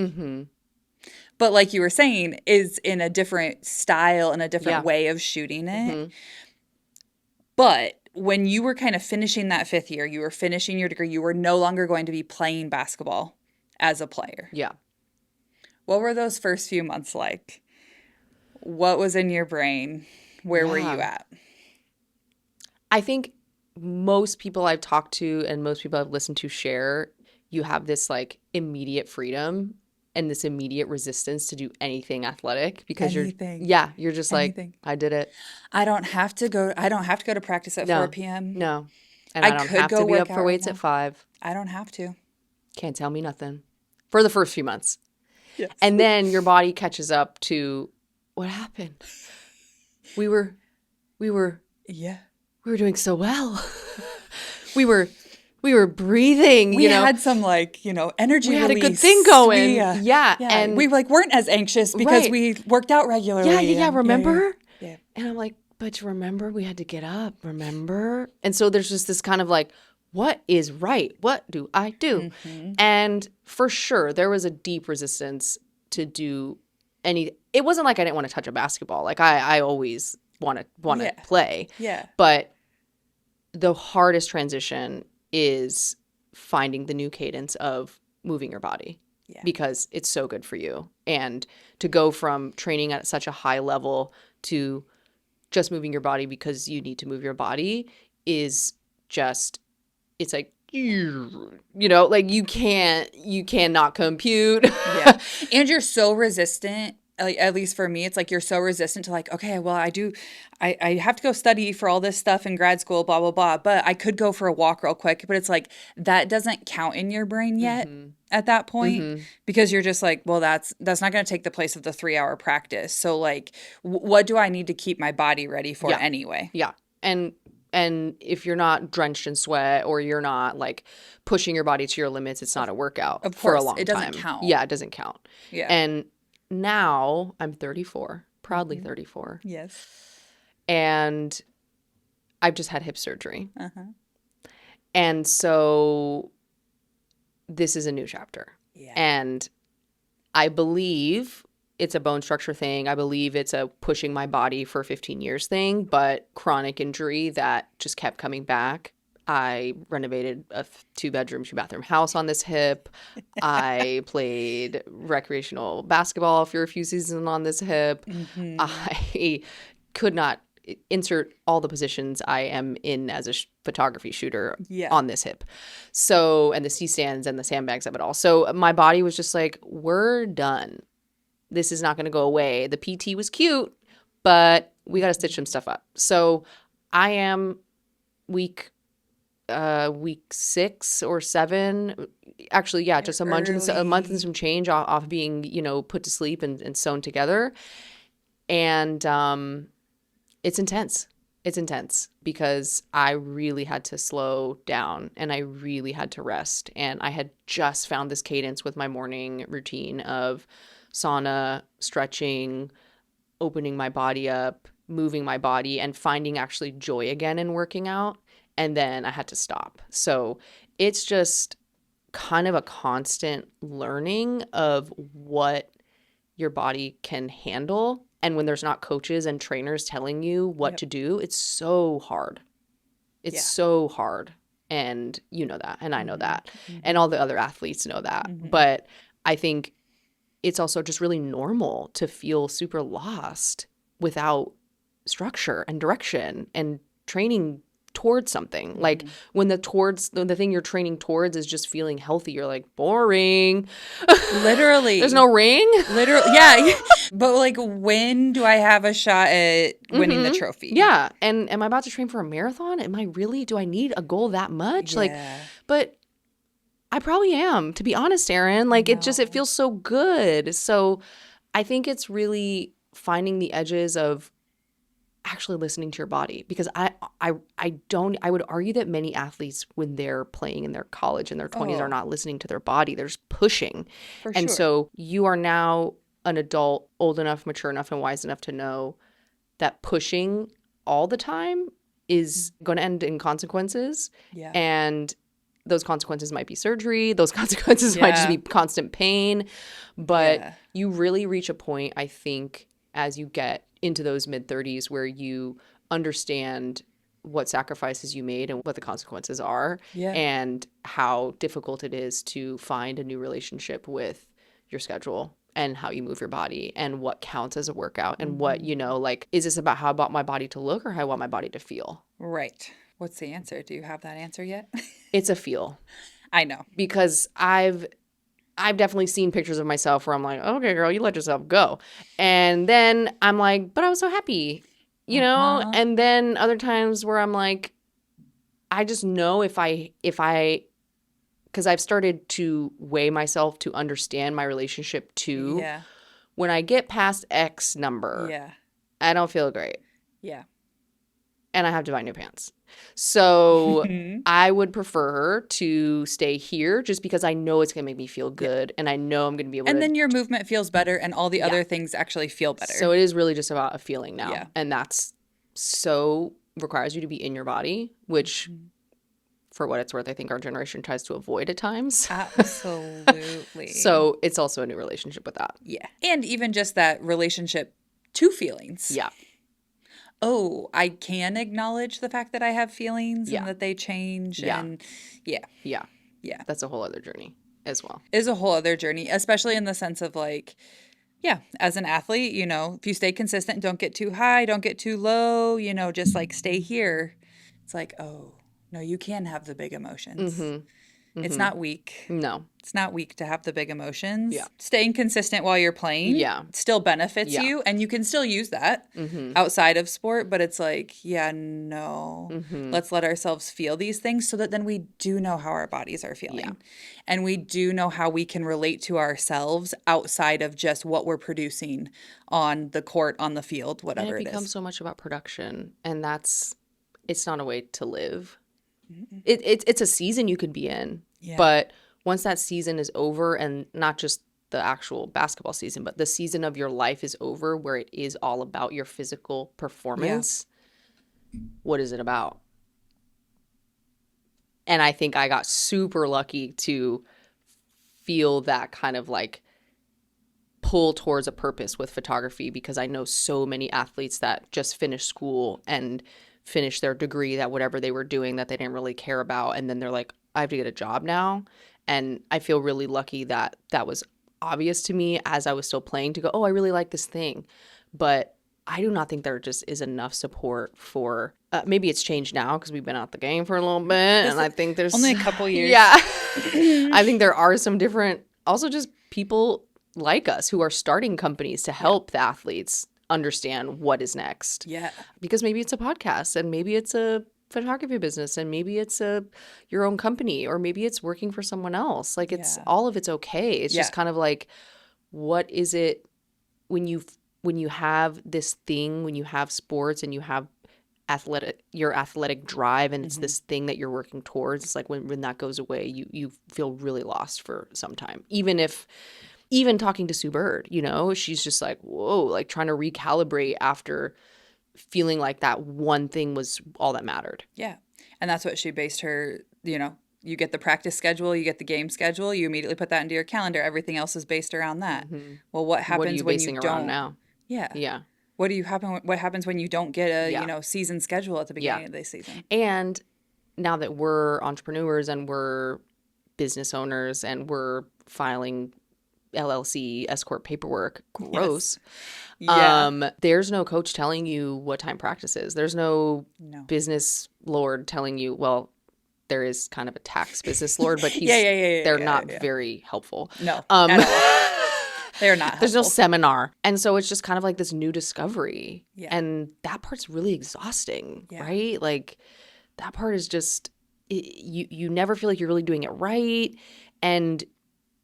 But like you were saying, is in a different style and a different way of shooting it. But when you were kind of finishing that 5th year, you were finishing your degree, you were no longer going to be playing basketball as a player. Yeah. What were those first few months like? What was in your brain? Where were you at? I think most people I've talked to and most people I've listened to share, you have this like immediate freedom and this immediate resistance to do anything athletic because you're just like, I did it. I don't have to go to practice at 4 p.m. No. And I don't have to be up for weights at 5. I don't have to. Can't tell me nothing. For the first few months. Yes. And then your body catches up to what happened. We were doing so well. we were breathing. We had some energy. We had release. A good thing going. And we weren't as anxious because we worked out regularly. Yeah. Remember? Yeah. And I'm like, but remember, we had to get up. Remember? And so there's just this kind of like, what is right? What do I do? And for sure, there was a deep resistance to do any. It wasn't like I didn't want to touch a basketball. Like I always want to play. Yeah. But the hardest transition is finding the new cadence of moving your body because it's so good for you. And to go from training at such a high level to just moving your body because you need to move your body is just, it's like, like you cannot compute. Yeah. And you're so resistant. Like, at least for me, it's like you're so resistant to like, okay, well, I have to go study for all this stuff in grad school, blah, blah, blah. But I could go for a walk real quick. But it's like that doesn't count in your brain yet at that point because you're just like, well, that's not going to take the place of the 3-hour practice. So like, what do I need to keep my body ready for anyway? Yeah. And if you're not drenched in sweat or you're not like pushing your body to your limits, it's not a workout for a long time. It doesn't count. Yeah, it doesn't count. Yeah. And now I'm 34, proudly 34. Yes. And I've just had hip surgery. And so this is a new chapter. Yeah. And I believe it's a bone structure thing. I believe it's a pushing my body for 15 years thing, but chronic injury that just kept coming back. I renovated a 2-bedroom, 2-bathroom house on this hip. I played recreational basketball for a few seasons on this hip. I could not insert all the positions I am in as a photography shooter on this hip. So, and the C-stands and the sandbags of it all. So my body was just like, we're done. This is not going to go away. The PT was cute, but we got to stitch some stuff up. So I am week 6 or 7. Actually, yeah, just a month and some change off being, put to sleep and sewn together. And it's intense. It's intense because I really had to slow down and I really had to rest. And I had just found this cadence with my morning routine of sauna, stretching, opening my body up, moving my body, and finding actually joy again in working out. And then I had to stop. So it's just kind of a constant learning of what your body can handle. And when there's not coaches and trainers telling you what to do, it's so hard. It's so hard. And you know that. And I know that. And all the other athletes know that. But I think it's also just really normal to feel super lost without structure and direction and training towards something. Like when the thing you're training towards is just feeling healthy, you're like, boring. Literally. There's no ring. Literally. Yeah. But like, when do I have a shot at winning the trophy? Yeah. And am I about to train for a marathon? Do I need a goal that much? Yeah. Like, but I probably am, to be honest, Erin. Like, it feels so good. So I think it's really finding the edges of actually listening to your body, because I would argue that many athletes, when they're playing in their college in their 20s, are not listening to their body. They're just pushing. And so you are now an adult, old enough, mature enough, and wise enough to know that pushing all the time is going to end in consequences. Yeah. And those consequences might be surgery. Those consequences might just be constant pain. But you really reach a point, I think, as you get into those mid-30s where you understand what sacrifices you made and what the consequences are, and how difficult it is to find a new relationship with your schedule and how you move your body and what counts as a workout and what, like, is this about how I want my body to look or how I want my body to feel? Right. What's the answer? Do you have that answer yet? It's a feel. I know. Because I've definitely seen pictures of myself where I'm like, okay, girl, you let yourself go. And then I'm like, but I was so happy, know? And then other times where I'm like, I just know because I've started to weigh myself to understand my relationship to when I get past X number, I don't feel great. Yeah. And I have to buy new pants. So I would prefer to stay here just because I know it's going to make me feel good and I know I'm going to be able to. And then your movement feels better and all the other things actually feel better. So it is really just about a feeling now. Yeah. And that's so requires you to be in your body, which for what it's worth, I think our generation tries to avoid at times. Absolutely. So it's also a new relationship with that. Yeah. And even just that relationship to feelings. Yeah. Oh, I can acknowledge the fact that I have feelings and that they change. Yeah. And yeah. That's a whole other journey as well. Is a whole other journey, especially in the sense of like, as an athlete, if you stay consistent, don't get too high, don't get too low, just like stay here. It's like, oh, no, you can have the big emotions. It's not weak. No. It's not weak to have the big emotions. Yeah. Staying consistent while you're playing still benefits you, and you can still use that outside of sport, but it's like, let's let ourselves feel these things so that then we do know how our bodies are feeling. Yeah. And we do know how we can relate to ourselves outside of just what we're producing on the court, on the field, whatever it is. It becomes so much about production, and it's not a way to live. It's a season you could be in, but once that season is over, and not just the actual basketball season, but the season of your life is over where it is all about your physical performance, what is it about? And I think I got super lucky to feel that kind of like pull towards a purpose with photography, because I know so many athletes that just finished school and finish their degree, that whatever they were doing that they didn't really care about, and then they're like, I have to get a job now. And I feel really lucky that that was obvious to me as I was still playing, to go, oh, I really like this thing. But I do not think there just is enough support for maybe it's changed now because we've been out the game for a little bit, and I think there's only a couple years. I think there are some different, also just people like us who are starting companies to help the athletes understand what is next. Yeah. Because maybe it's a podcast, and maybe it's a photography business, and maybe it's your own company, or maybe it's working for someone else. Like it's all of it's okay. It's just kind of like, what is it when you have this thing, when you have sports and you have your athletic drive, and it's this thing that you're working towards. It's like when that goes away, you feel really lost for some time. Even talking to Sue Bird, you know, she's just like, whoa, like trying to recalibrate after feeling like that one thing was all that mattered. Yeah. And that's what she based her, you know, you get the practice schedule, you get the game schedule, you immediately put that into your calendar. Everything else is based around that. Well, what happens when you don't now? Yeah. Yeah. What happens when you don't get a season schedule at the beginning of the season? And now that we're entrepreneurs and we're business owners and we're filing LLC S-corp paperwork, gross. There's no coach telling you what time practice is. There's no business lord telling you, well, there is kind of a tax business lord, but they're not very helpful. No, at all. They're not helpful. There's no seminar. And so it's just kind of like this new discovery. Yeah. And that part's really exhausting, right? Like that part is just, you never feel like you're really doing it right. And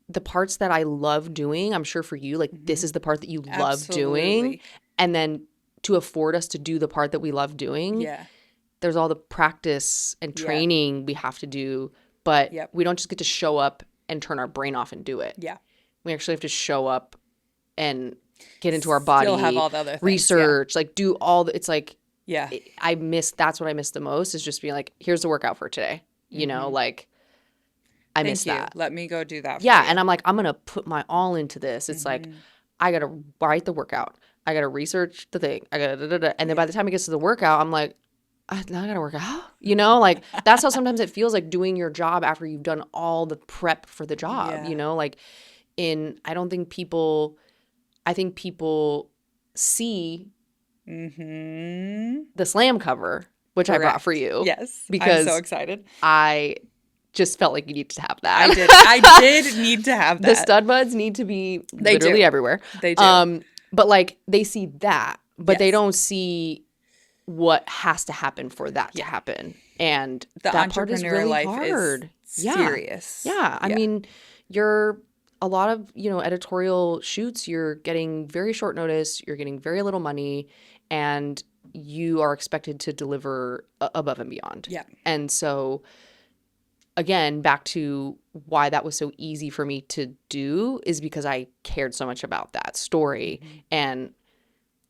the parts that I love doing, I'm sure for you, like this is the part that you love doing. And then to afford us to do the part that we love doing, there's all the practice and training we have to do. But we don't just get to show up and turn our brain off and do it. Yeah. We actually have to show up and get into our body, still have all the other things, research, like do all the, it's like, that's what I miss the most, is just being like, here's the workout for today. You know, like I miss that. Let me go do that. Yeah. And I'm like, I'm going to put my all into this. It's like, I got to write the workout. I got to research the thing. I got to, and then by the time it gets to the workout, I'm like, now I got to work out, you know, like that's how sometimes it feels like doing your job after you've done all the prep for the job, you know, like I think people see the SLAM cover, which I brought for you. Yes. Because I'm so excited. I just felt like you need to have that. I did need to have that. The StudBudz need to be literally everywhere. They do. But like they see that, but they don't see what has to happen for that to happen. And the that part is really life hard. Is serious. Yeah. I mean, you're a lot of, you know, editorial shoots, you're getting very short notice, you're getting very little money, and you are expected to deliver above and beyond. Yeah. And so again, back to why that was so easy for me to do is because I cared so much about that story. And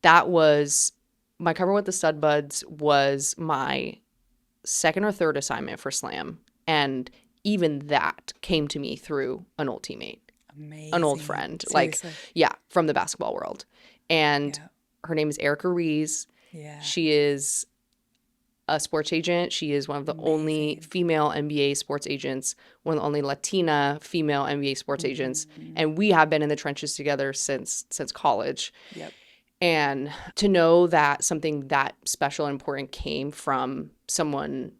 that was my cover with the StudBudz was my second or third assignment for SLAM. And even that came to me through an old teammate. Amazing. An old friend. Seriously? Like, from the basketball world. And her name is Erica Rees. Yeah. She is a sports agent. She is one of the only female NBA sports agents, one of the only Latina female NBA sports agents. And we have been in the trenches together since college. Yep. And to know that something that special and important came from someone,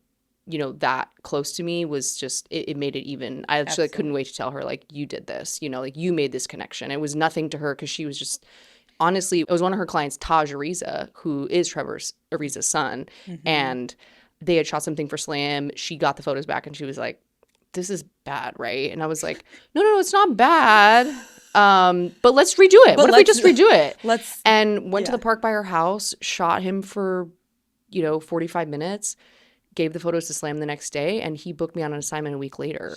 you know, that close to me was just, it made it even, I actually couldn't wait to tell her, like, you did this, you know, like you made this connection. It was nothing to her because she was just, honestly, it was one of her clients, Taj Ariza, who is Trevor Ariza's son. And they had shot something for SLAM. She got the photos back and she was like, this is bad, right? And I was like, no, it's not bad. But let's redo it. What if we just redo it? And went to the park by her house, shot him for, 45 minutes, gave the photos to SLAM the next day, and he booked me on an assignment a week later,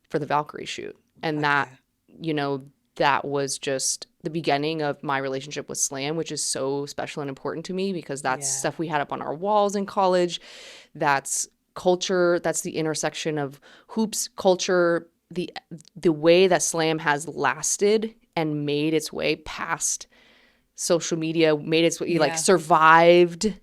for the Valkyrie shoot. And that was just the beginning of my relationship with SLAM, which is so special and important to me because that's stuff we had up on our walls in college. That's culture. That's the intersection of hoops, culture, the way that SLAM has lasted and made its way past social media, made its way, survived,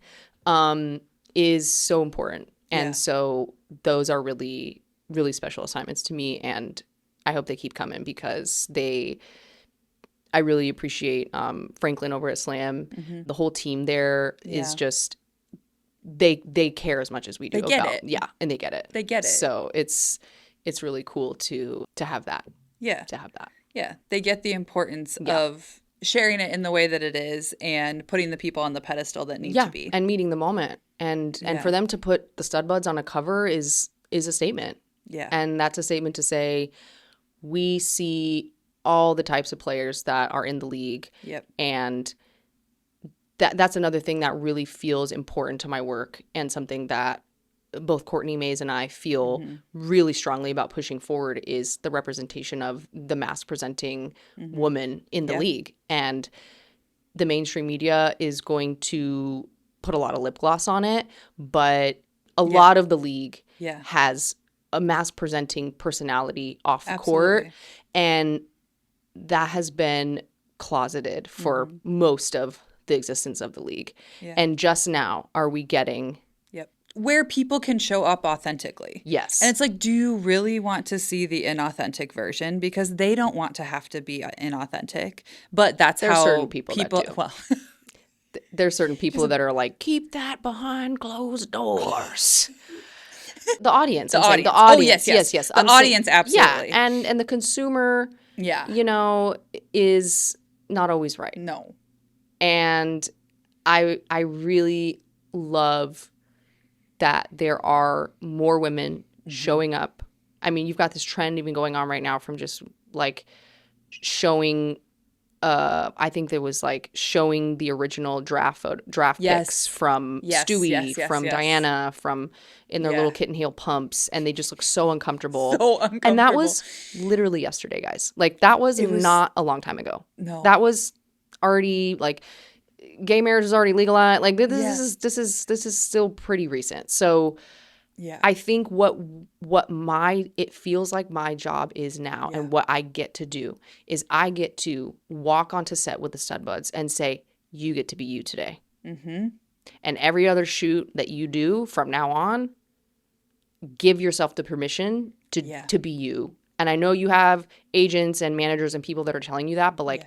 is so important. And so those are really, really special assignments to me. And I hope they keep coming because I really appreciate Franklin over at SLAM. The whole team there is just, they care as much as we do. They get it. Yeah, and they get it. They get it. So it's really cool to have that. Yeah. To have that. Yeah. They get the importance of sharing it in the way that it is and putting the people on the pedestal that need to be. And meeting the moment. And for them to put the StudBudz on a cover is a statement. Yeah. And that's a statement to say, we see all the types of players that are in the league. Yep. And that's another thing that really feels important to my work, and something that both Courtney Mays and I feel really strongly about pushing forward is the representation of the mask presenting woman in the league. And the mainstream media is going to put a lot of lip gloss on it, but a lot of the league has a mask presenting personality off the court, and that has been closeted for most of the existence of the league. And just now are we getting where people can show up authentically. Yes. And it's like, do you really want to see the inauthentic version? Because they don't want to have to be inauthentic. But that's There's how certain people that do. Well, there's certain people that are like, keep that behind closed doors. The audience. The audience. Oh, yes. The audience, absolutely. Yeah, and the consumer, you know, is not always right. No. And I really love that there are more women showing up. I mean, you've got this trend even going on right now from just like showing, I think there was like showing the original draft picks from Stewie, from Diana, from in their little kitten heel pumps, and they just look so uncomfortable. And that was literally yesterday, guys. Like that was not a long time ago. No. That was already like gay marriage is already legalized. Like this is still pretty recent. So I think what it feels like my job is now, and what I get to do is I get to walk onto set with the StudBudz and say, you get to be you today. And every other shoot that you do from now on, give yourself the permission to be you. And I know you have agents and managers and people that are telling you that, but like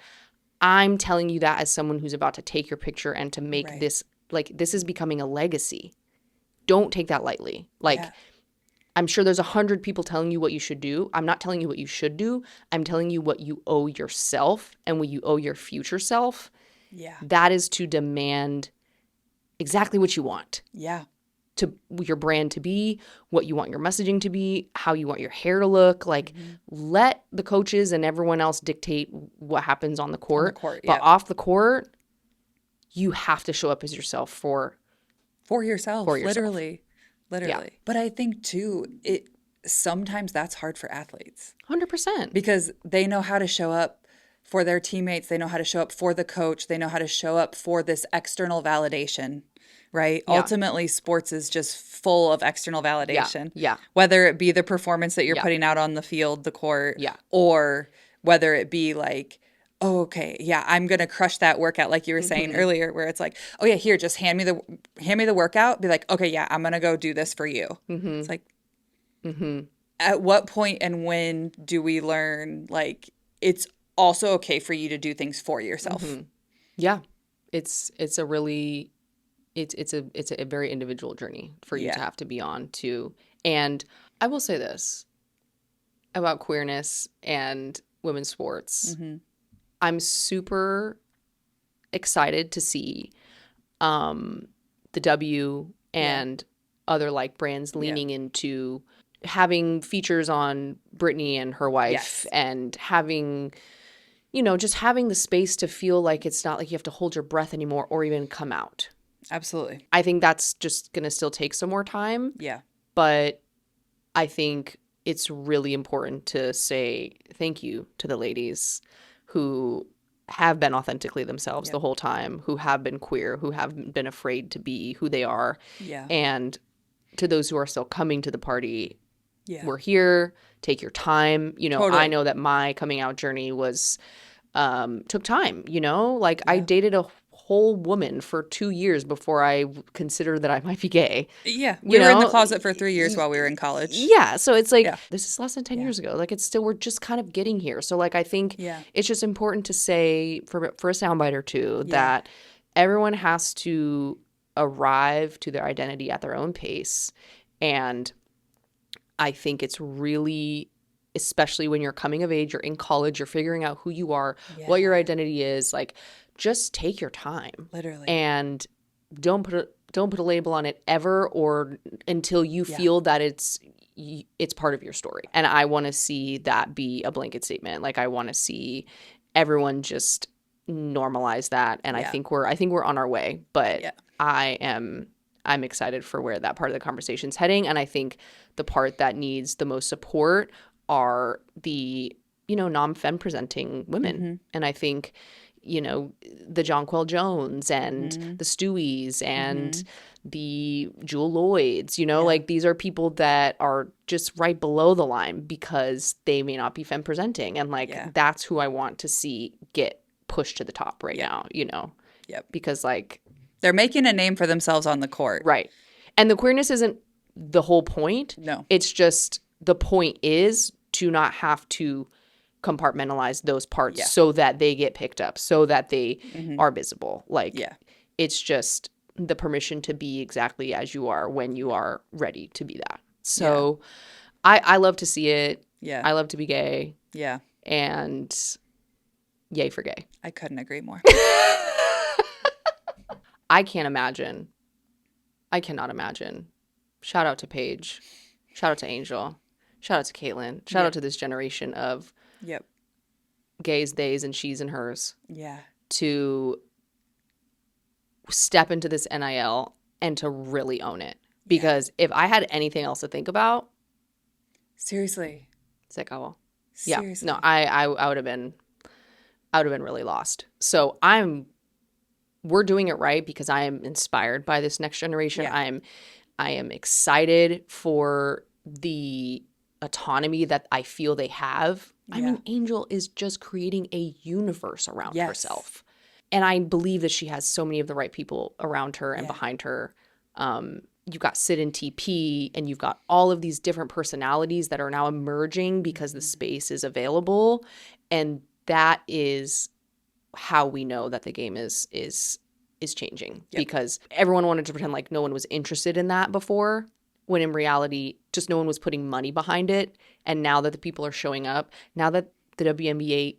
I'm telling you that as someone who's about to take your picture and to make this, like, this is becoming a legacy. Don't take that lightly. Like, I'm sure there's 100 people telling you what you should do. I'm not telling you what you should do. I'm telling you what you owe yourself and what you owe your future self. Yeah. That is to demand exactly what you want. Yeah. To your brand to be, what you want your messaging to be, how you want your hair to look. Like, let the coaches and everyone else dictate what happens on the court. But off the court, you have to show up as yourself for yourself. Literally. Yeah. But I think too, sometimes that's hard for athletes. 100%. Because they know how to show up for their teammates. They know how to show up for the coach. They know how to show up for this external validation. Right? Yeah. Ultimately, sports is just full of external validation. Yeah. Whether it be the performance that you're putting out on the field, the court, or whether it be like, oh, okay, I'm going to crush that workout, like you were saying earlier, where it's like, oh yeah, here, just hand me the workout. Be like, okay, yeah, I'm going to go do this for you. It's like, at what point and when do we learn like it's also okay for you to do things for yourself? Yeah, it's a really. It's a very individual journey for you to have to be on too. And I will say this about queerness and women's sports. I'm super excited to see the W and other like brands leaning into having features on Brittany and her wife and having, you know, just having the space to feel like it's not like you have to hold your breath anymore or even come out. Absolutely. I think that's just going to still take some more time. Yeah. But I think it's really important to say thank you to the ladies who have been authentically themselves the whole time, who have been queer, who haven't been afraid to be who they are. Yeah. And to those who are still coming to the party, we're here. Take your time. You know, I know that my coming out journey was took time, you know? Like I dated a whole woman for 2 years before I considered that I might be gay. Yeah. We were in the closet for 3 years while we were in college. Yeah. So it's like, this is less than 10 years ago. Like it's still, we're just kind of getting here. So like, I think it's just important to say for a soundbite or two that everyone has to arrive to their identity at their own pace. And I think it's really, especially when you're coming of age, you're in college, you're figuring out who you are, what your identity is, like, just take your time. Literally. And don't put Don't put a label on it ever, or until you feel that it's part of your story. And I want to see that be a blanket statement. Like, I want to see everyone just normalize that. And I think we're on our way, but I'm excited for where that part of the conversation's heading. And I think the part that needs the most support are the, non-femme presenting women. And I think, the Jonquel Jones and the Stewies and the Jewel Lloyds, like, these are people that are just right below the line because they may not be femme presenting. And like, that's who I want to see get pushed to the top right now, because like, they're making a name for themselves on the court. Right. And the queerness isn't the whole point. No. It's just the point is to not have to compartmentalize those parts so that they get picked up, so that they are visible. Like, it's just the permission to be exactly as you are when you are ready to be that. So I love to see it. Yeah. I love to be gay. Yeah. And yay for gay. I couldn't agree more. I cannot imagine. Shout out to Paige. Shout out to Angel. Shout out to Caitlin. Shout out to this generation of gays, theys, and she's and hers. Yeah. To step into this NIL and to really own it. Because if I had anything else to think about. Seriously. It's like, oh, seriously. No, I would have been really lost. So we're doing it right because I am inspired by this next generation. Yeah. I am excited for the autonomy that I feel they have. Yeah. I mean, Angel is just creating a universe around herself. And I believe that she has so many of the right people around her and behind her. You've got Sid and TP, and you've got all of these different personalities that are now emerging because the space is available. And that is how we know that the game is changing. Yep. Because everyone wanted to pretend like no one was interested in that before, when in reality, just no one was putting money behind it. And now that the people are showing up, now that the WNBA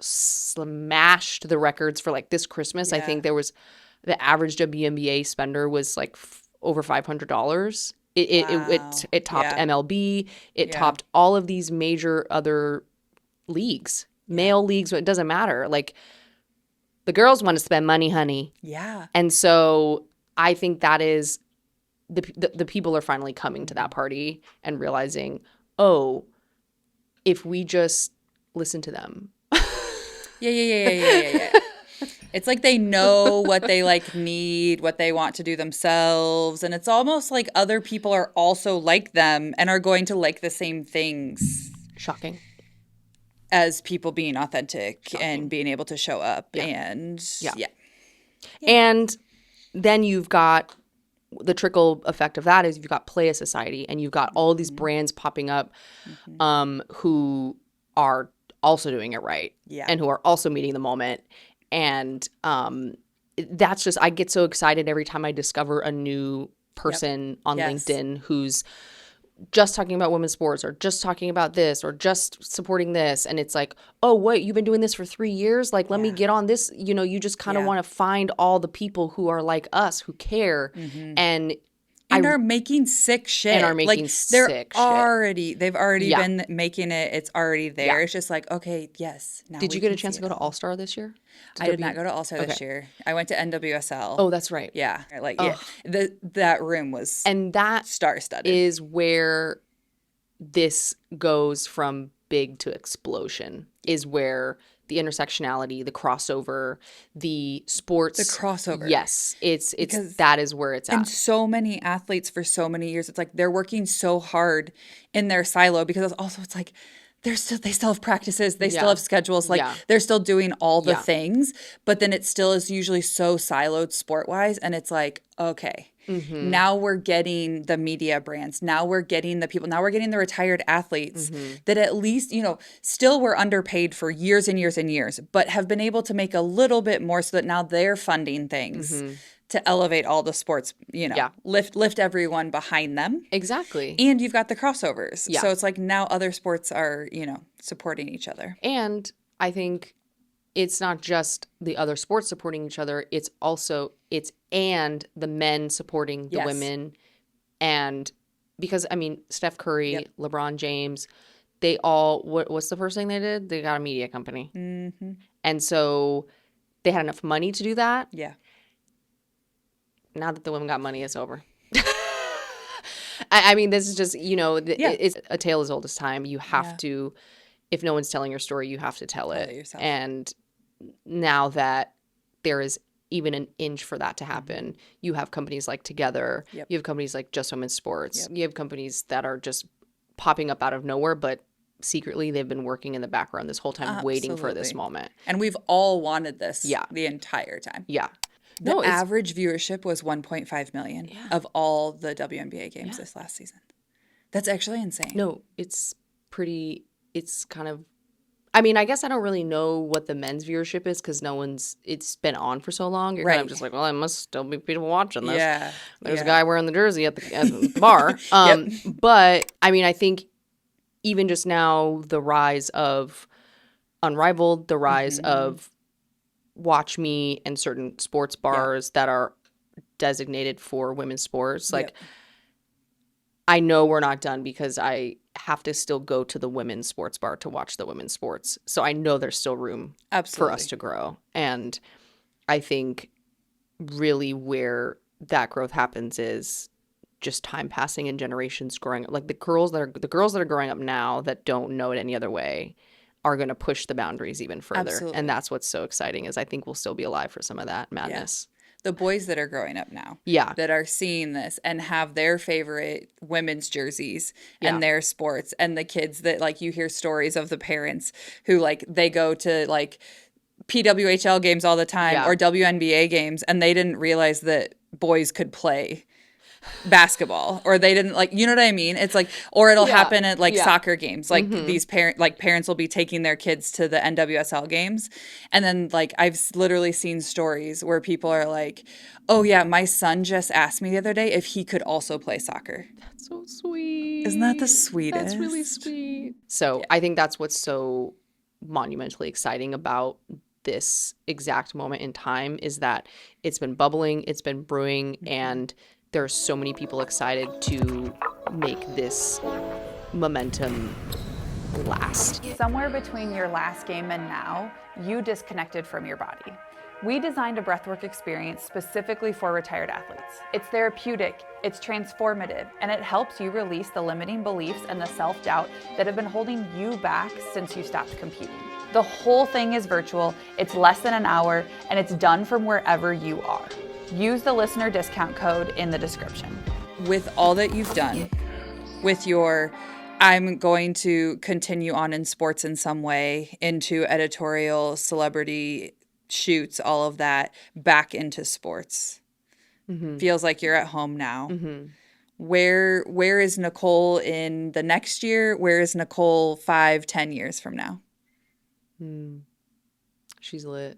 smashed the records for like this Christmas, I think there was the average WNBA spender was like over $500. It topped MLB. It topped all of these major other leagues, male leagues. It doesn't matter. Like, the girls want to spend money, honey. Yeah. And so I think that is the people are finally coming to that party and realizing, oh, if we just listen to them. Yeah. It's like they know what they like need, what they want to do themselves. And it's almost like other people are also like them and are going to like the same things. Shocking. As people being authentic and being able to show up. And And then you've got the trickle effect of that is you've got Playa Society, and you've got all these brands popping up who are also doing it right and who are also meeting the moment. And that's just, I get so excited every time I discover a new person on LinkedIn who's just talking about women's sports or just talking about this or just supporting this. And it's like, oh, what, you've been doing this for 3 years? Like, let me get on this. You just kind of want to find all the people who are like us, who care. And are making sick shit. And are making sick shit. They've already been making it. It's already there. It's just like, okay, yes. Now did you get a chance to go to All-Star this year? I did not go to All-Star this year. I went to NWSL. Oh, that's right. Yeah. That room was star-studded. Is where this goes from big to explosion, is where the intersectionality, the crossover, the sports. The crossover. Yes. It's that is where it's at. And so many athletes for so many years, it's like they're working so hard in their silo because also it's like they still have practices, they still have schedules, like they're still doing all the things, but then it still is usually so siloed sport-wise, and it's like, okay. Now we're getting the media brands. Now we're getting the people. Now we're getting the retired athletes that at least, still were underpaid for years and years and years, but have been able to make a little bit more so that now they're funding things to elevate all the sports, lift everyone behind them. Exactly. And you've got the crossovers. Yeah. So it's like now other sports are, supporting each other. And I think, it's not just the other sports supporting each other. It's also and the men supporting the women. And because, I mean, Steph Curry, LeBron James, they all, what's the first thing they did? They got a media company. Mm-hmm. And so they had enough money to do that. Yeah. Now that the women got money, it's over. I mean, this is just, it's a tale as old as time. You have to, if no one's telling your story, you have to tell it yourself. And now that there is even an inch for that to happen, you have companies like Together. Yep. You have companies like Just Women's Sports. Yep. You have companies that are just popping up out of nowhere, but secretly they've been working in the background this whole time, waiting for this moment. And we've all wanted this the entire time. Yeah. The average viewership was 1.5 million of all the WNBA games this last season. That's actually insane. No, it's kind of, I mean, I guess I don't really know what the men's viewership is because it's been on for so long. You're kind of just like, well, there must still be people watching this. Yeah. There's a guy wearing the jersey at the bar. But, I mean, I think even just now, the rise of Unrivaled, the rise of Watch Me and certain sports bars that are designated for women's sports. Like, I know we're not done because I have to still go to the women's sports bar to watch the women's sports. So I know there's still room for us to grow. And I think really where that growth happens is just time passing and generations growing up. Like the girls that are growing up now that don't know it any other way are going to push the boundaries even further. Absolutely. And that's what's so exciting is I think we'll still be alive for some of that madness. Yeah. The boys that are growing up now that are seeing this and have their favorite women's jerseys and their sports, and the kids that, like, you hear stories of the parents who, like, they go to, like, PWHL games all the time or WNBA games, and they didn't realize that boys could play basketball, or they didn't, like, you know what I mean? It's like, or it'll happen at like soccer games, like these parents will be taking their kids to the NWSL games, and then like I've literally seen stories where people are like, oh yeah, my son just asked me the other day if he could also play soccer. That's so sweet. Isn't that the sweetest? That's really sweet. So I think that's what's so monumentally exciting about this exact moment in time is that it's been bubbling, it's been brewing, and there's so many people excited to make this momentum last. Somewhere between your last game and now, you disconnected from your body. We designed a breathwork experience specifically for retired athletes. It's therapeutic, it's transformative, and it helps you release the limiting beliefs and the self-doubt that have been holding you back since you stopped competing. The whole thing is virtual, it's less than an hour, and it's done from wherever you are. Use the listener discount code in the description. With all that you've done, with your, I'm going to continue on in sports in some way, into editorial, celebrity shoots, all of that, back into sports. Feels like you're at home now. Where is Nicol in the next year? Where is Nicol 5-10 years from now? She's lit.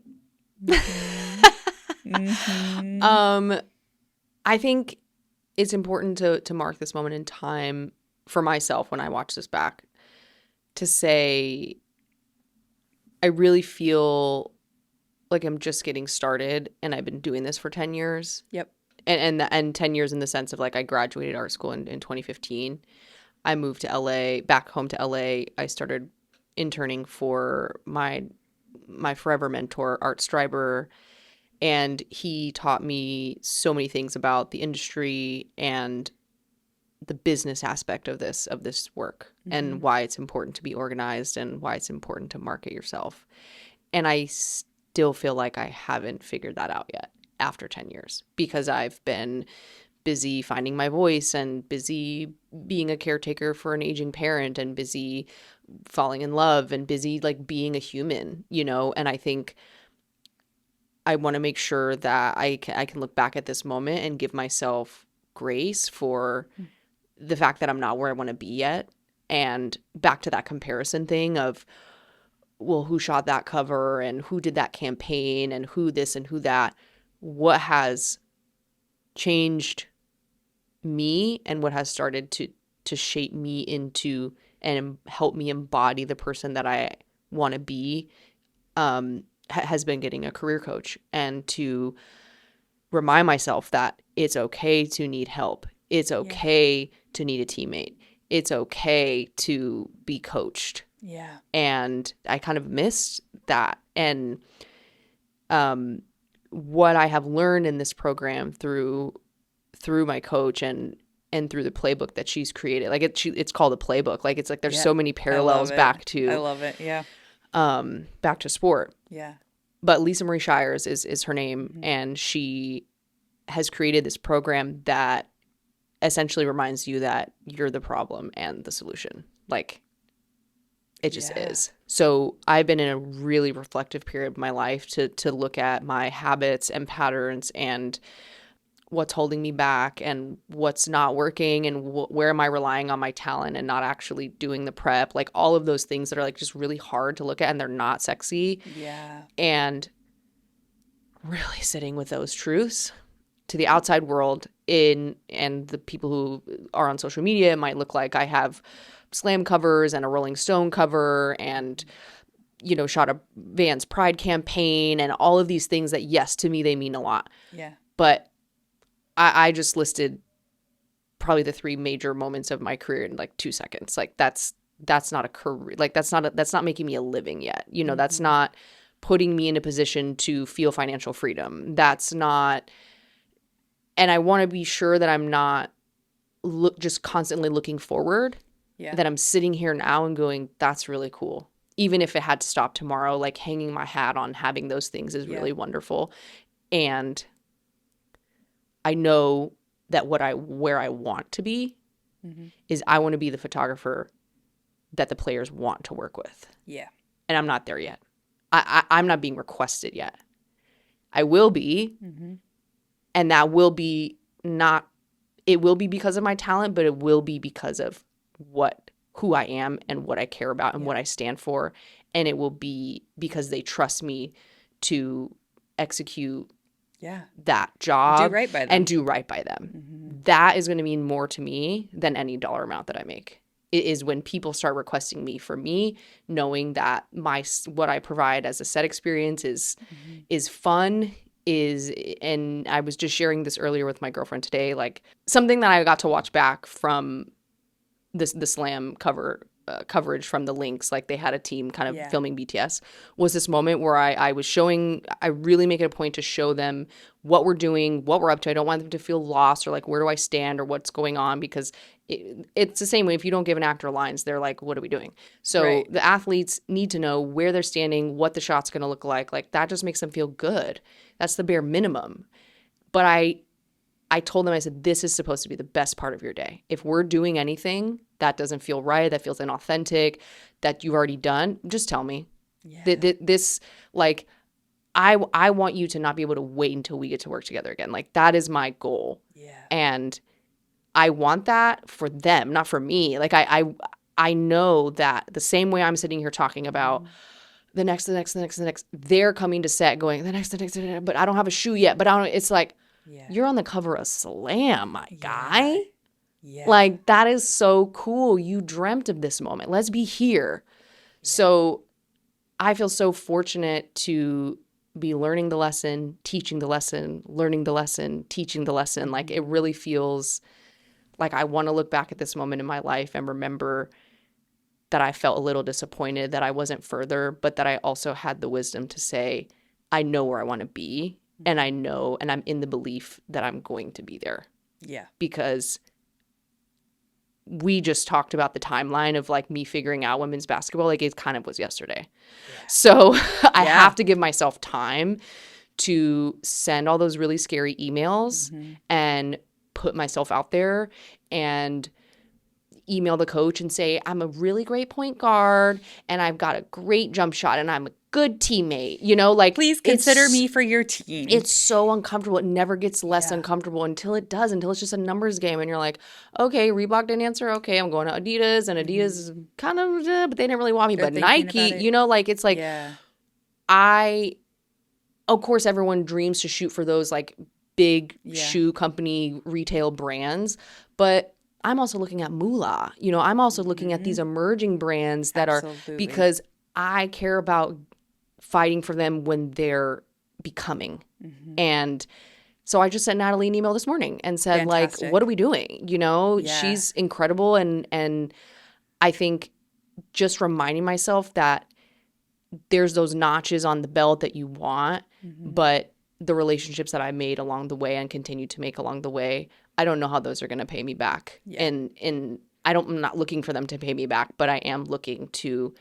I think it's important to mark this moment in time for myself when I watch this back to say I really feel like I'm just getting started and I've been doing this for 10 years. Yep. And 10 years in the sense of like I graduated art school in 2015. I moved to LA, back home to LA. I started interning for my forever mentor, Art Stryber. And he taught me so many things about the industry and the business aspect of this work and why it's important to be organized and why it's important to market yourself. And I still feel like I haven't figured that out yet after 10 years because I've been busy finding my voice and busy being a caretaker for an aging parent and busy falling in love and busy like being a human, and I think I want to make sure that I can look back at this moment and give myself grace for the fact that I'm not where I want to be yet. And back to that comparison thing of, well, who shot that cover and who did that campaign and who this and who that, what has changed me and what has started to shape me into and help me embody the person that I want to be has been getting a career coach and to remind myself that it's okay to need help. It's okay to need a teammate. It's okay to be coached. Yeah. And I kind of missed that. And what I have learned in this program through my coach and through the playbook that she's created, like it's called a playbook. Like it's like there's so many parallels back to I love it. Yeah. Back to sport. Yeah. But Lisa Marie Shires is her name, and she has created this program that essentially reminds you that you're the problem and the solution. Like it just is. So I've been in a really reflective period of my life to look at my habits and patterns and what's holding me back and what's not working and where am I relying on my talent and not actually doing the prep, like all of those things that are like just really hard to look at and they're not sexy. Yeah. And really sitting with those truths to the outside world and the people who are on social media, it might look like I have Slam covers and a Rolling Stone cover and, you know, shot a Vans Pride campaign and all of these things that, yes, to me, they mean a lot. Yeah. But I just listed probably the 3 major moments of my career in like 2 seconds. Like that's not a career. Like that's not making me a living yet. You know, that's not putting me in a position to feel financial freedom. That's not, and I want to be sure that I'm not just constantly looking forward. Yeah. That I'm sitting here now and going, that's really cool. Even if it had to stop tomorrow, like hanging my hat on having those things is really wonderful. And I know that where I want to be is I want to be the photographer that the players want to work with. Yeah. And I'm not there yet. I'm not being requested yet. I will be. And that will be it will be because of my talent, but it will be because of who I am and what I care about and what I stand for. And it will be because they trust me to execute that job and do right by them. That is going to mean more to me than any dollar amount that I make. It is when people start requesting me for me, knowing that what I provide as a set experience is fun, and I was just sharing this earlier with my girlfriend today, like something that I got to watch back from the Slam coverage from the links, like they had a team kind of filming BTS, was this moment where I really make it a point to show them what we're doing, what we're up to. I don't want them to feel lost or like, where do I stand or what's going on? Because it's the same way. If you don't give an actor lines, they're like, what are we doing? So the athletes need to know where they're standing, what the shot's going to look like. Like that just makes them feel good. That's the bare minimum. But I told them, I said, this is supposed to be the best part of your day. If we're doing anything that doesn't feel right, that feels inauthentic, that you've already done, just tell me. Yeah. This, like, I want you to not be able to wait until we get to work together again. Like, that is my goal. Yeah. And I want that for them, not for me. Like, I know that the same way I'm sitting here talking about the next, they're coming to set going, the next, but I don't have a shoe yet. But it's like, you're on the cover of Slam, my guy. Yeah. Like, that is so cool. You dreamt of this moment. Let's be here. Yeah. So I feel so fortunate to be learning the lesson, teaching the lesson, learning the lesson, teaching the lesson. Like, it really feels like I want to look back at this moment in my life and remember that I felt a little disappointed that I wasn't further, but that I also had the wisdom to say, I know where I want to be. And I know, and I'm in the belief that I'm going to be there. Yeah. Because we just talked about the timeline of like me figuring out women's basketball. Like, it kind of was yesterday. Yeah. So I have to give myself time to send all those really scary emails and put myself out there and email the coach and say, I'm a really great point guard and I've got a great jump shot and I'm a good teammate, you know, like, please consider me for your team. It's so uncomfortable. It never gets less uncomfortable until it does, until it's just a numbers game. And you're like, okay, Reebok didn't answer. Okay, I'm going to Adidas, and Adidas is kind of, but they didn't really want me. But Nike, you know, like, it's like, of course, everyone dreams to shoot for those like big shoe company retail brands, but I'm also looking at moolah. You know, I'm also looking at these emerging brands that are, because I care about fighting for them when they're becoming. And so I just sent Natalie an email this morning and said, Fantastic. like, what are we doing? You know, she's incredible. And I think just reminding myself that there's those notches on the belt that you want, but the relationships that I made along the way and continue to make along the way, I don't know how those are going to pay me back. And I'm not looking for them to pay me back, but I am looking to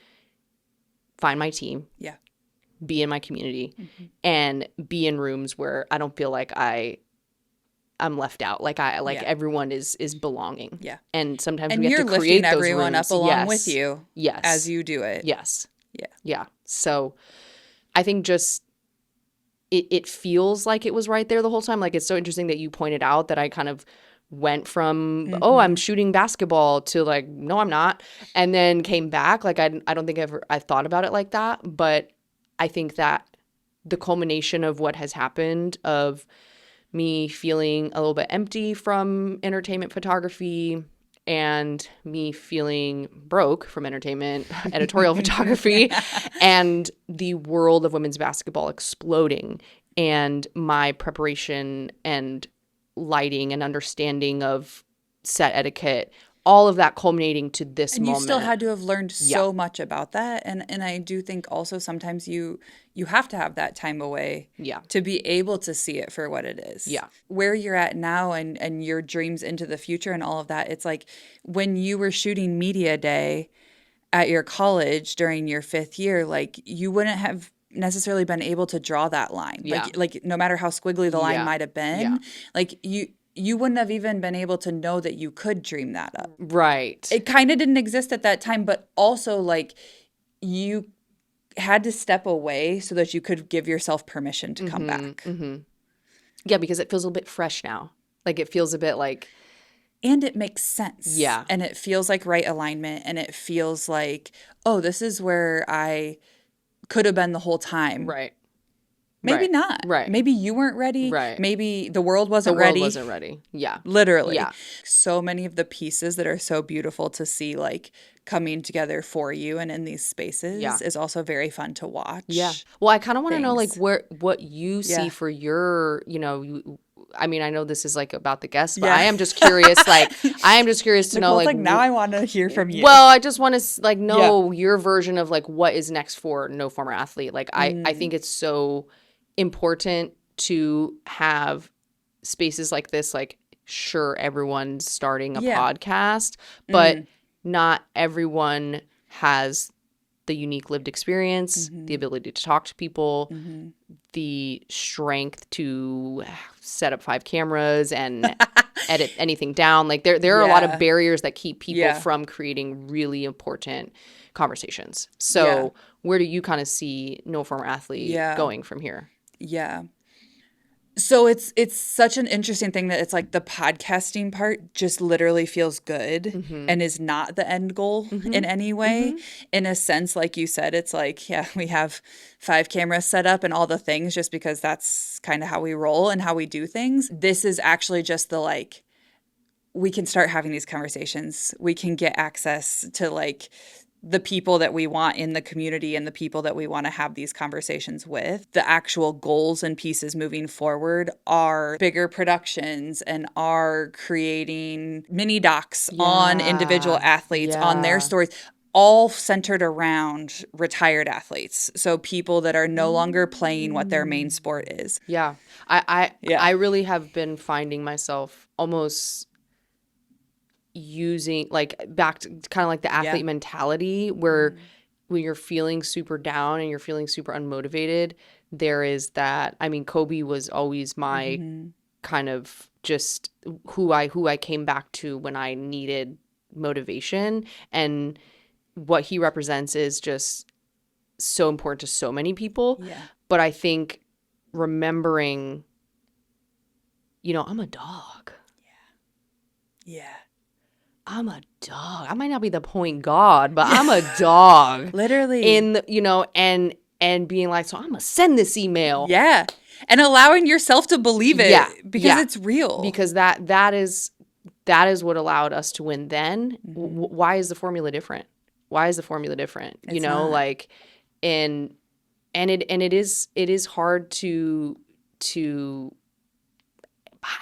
find my team, be in my community, and be in rooms where I don't feel like I'm left out. Like everyone is belonging. Yeah. And sometimes we have to create those rooms. And you're lifting everyone up along with you. Yes. As you do it. Yes. Yeah. So I think just it feels like it was right there the whole time. Like, it's so interesting that you pointed out that I kind of went from, I'm shooting basketball to like, no, I'm not. And then came back. Like, I don't think I thought about it like that. But I think that the culmination of what has happened, of me feeling a little bit empty from entertainment photography and me feeling broke from entertainment editorial photography, and the world of women's basketball exploding, and my preparation and lighting and understanding of set etiquette, all of that culminating to this moment. And you still had to have learned so much about that. And I do think also sometimes you have to have that time away to be able to see it for what it is. Yeah. Where you're at now and your dreams into the future and all of that, it's like when you were shooting media day at your college during your 5th year, like you wouldn't have necessarily been able to draw that line. Like no matter how squiggly the line might have been, like you wouldn't have even been able to know that you could dream that up. Right. It kind of didn't exist at that time, but also like you had to step away so that you could give yourself permission to come back. Yeah, because it feels a little bit fresh now. Like, it feels a bit like... And it makes sense. Yeah. And it feels like right alignment, and it feels like, oh, this is where I could have been the whole time. Right. Maybe not. Right. Maybe you weren't ready. Right. Maybe the world wasn't ready. The world wasn't ready. Yeah. Literally. Yeah. So many of the pieces that are so beautiful to see, like, coming together for you and in these spaces is also very fun to watch. Yeah. Well, I kind of want to know, like, what you see for your, I mean, I know this is like about the guests, but I am just curious. Like, I am just curious to know, like now I want to hear from you. Well, I just want to like know your version of like what is next for No Former Athlete. Like, I think it's so important to have spaces like this. Like, sure, everyone's starting a podcast, but not everyone has the unique lived experience, the ability to talk to people, the strength to set up 5 cameras and edit anything down. Like, there are a lot of barriers that keep people from creating really important conversations. So where do you kind of see No Former Athlete going from here? Yeah. So it's such an interesting thing that it's like the podcasting part just literally feels good and is not the end goal in any way. In a sense, like you said, it's like, we have 5 cameras set up and all the things just because that's kind of how we roll and how we do things. This is actually just the like, we can start having these conversations. We can get access to like the people that we want in the community and the people that we want to have these conversations with. The actual goals and pieces moving forward are bigger productions and are creating mini docs on individual athletes, on their stories, all centered around retired athletes. So people that are no longer playing what their main sport is. Yeah. I really have been finding myself almost using like back to kind of like the athlete mentality where when you're feeling super down and you're feeling super unmotivated, there is that. I mean, Kobe was always my kind of just who I came back to when I needed motivation, and what he represents is just so important to so many people. But I think remembering, I'm a dog. I'm a dog. I might not be the point guard, but I'm a dog. Literally. And being like, so I'm going to send this email. Yeah. And allowing yourself to believe it because it's real. Because that is what allowed us to win then. Why is the formula different? Why is the formula different? It's not. Like, and And it is hard to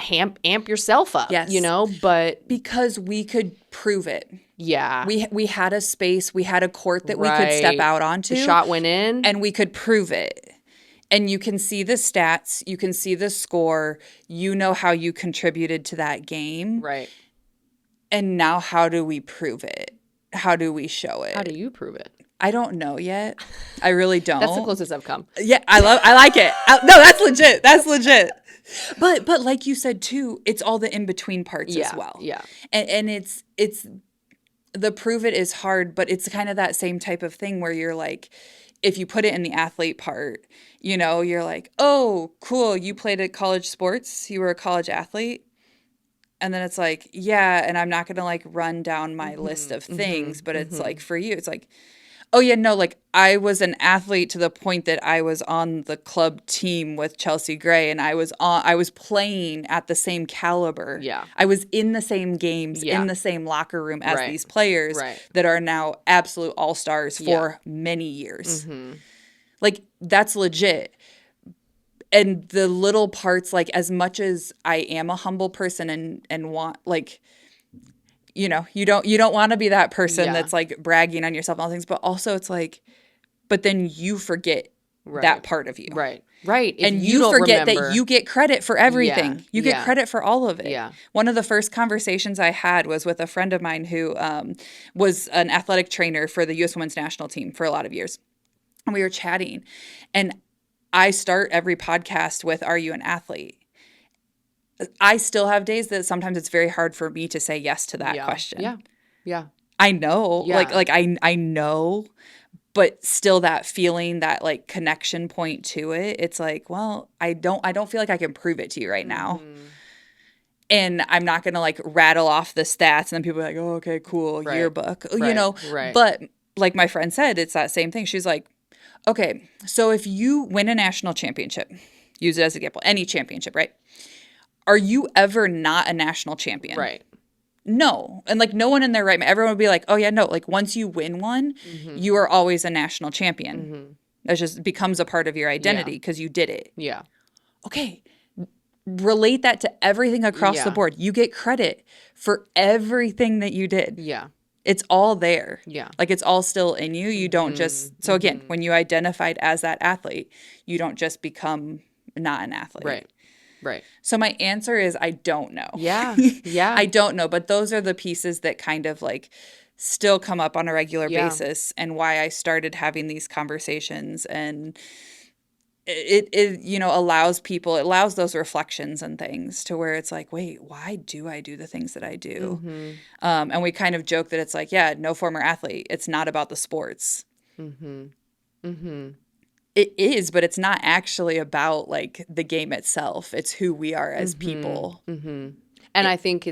amp yourself up, Yes. you know, but because we could prove it. yeah. We had a space, we had a court that we could step out onto. The shot went in. And we could prove it. And you can see the stats, you can see the score, you know how you contributed to that game. Right. And now how do we prove it? How do we show it? How do you prove it? I don't know yet. I really don't. That's the closest I've come. Yeah, I like it. No, that's legit. That's legit. But like you said too, it's all the in between parts as well. Yeah. And it's the prove it is hard, but it's kind of that same type of thing where you're like, if you put it in the athlete part, you know, you're like, oh, cool, you played at college sports, you were a college athlete. And then it's like, yeah, and I'm not going to like run down my list of things, but it's like for you, it's like, oh yeah, no, like I was an athlete to the point that I was on the club team with Chelsea Gray and I was playing at the same caliber. Yeah. I was in the same games, in the same locker room as these players Right. that are now absolute all-stars for many years. Like that's legit. And the little parts, like as much as I am a humble person and want like, you know, you don't want to be that person that's like bragging on yourself and all things, but also it's like, but then you forget that part of you. Right. Right. And you forget that you get credit for everything. You get credit for all of it. Yeah. One of the first conversations I had was with a friend of mine who was an athletic trainer for the U.S. Women's National Team for a lot of years. And we were chatting. And I start every podcast with, "Are you an athlete?" I still have days that sometimes it's very hard for me to say yes to that question. Yeah. Yeah. I know. Yeah. Like I know, but still that feeling, that like connection point to it, it's like, well, I don't feel like I can prove it to you right now. And I'm not going to like rattle off the stats and then people are like, "Oh, okay, cool, yearbook." You know. Right. But like my friend said, it's that same thing. She's like, "Okay, so if you win a national championship, use it as an example, any championship, right? Are you ever not a national champion?" Right. No. And like no one in their right mind, everyone would be like, "Oh yeah, no, like once you win one, you are always a national champion." That just becomes a part of your identity because you did it. Yeah. Okay. Relate that to everything across the board. You get credit for everything that you did. Yeah. It's all there. Yeah. Like it's all still in you. You don't just, so again, when you identified as that athlete, you don't just become not an athlete. Right. Right. So my answer is I don't know. Yeah. Yeah. I don't know, but those are the pieces that kind of like still come up on a regular basis and why I started having these conversations, and it you know, allows those reflections and things to where it's like, wait, why do I do the things that I do? And we kind of joke that it's like, yeah, no former athlete. It's not about the sports. It is, but it's not actually about like the game itself. It's who we are as people. And I think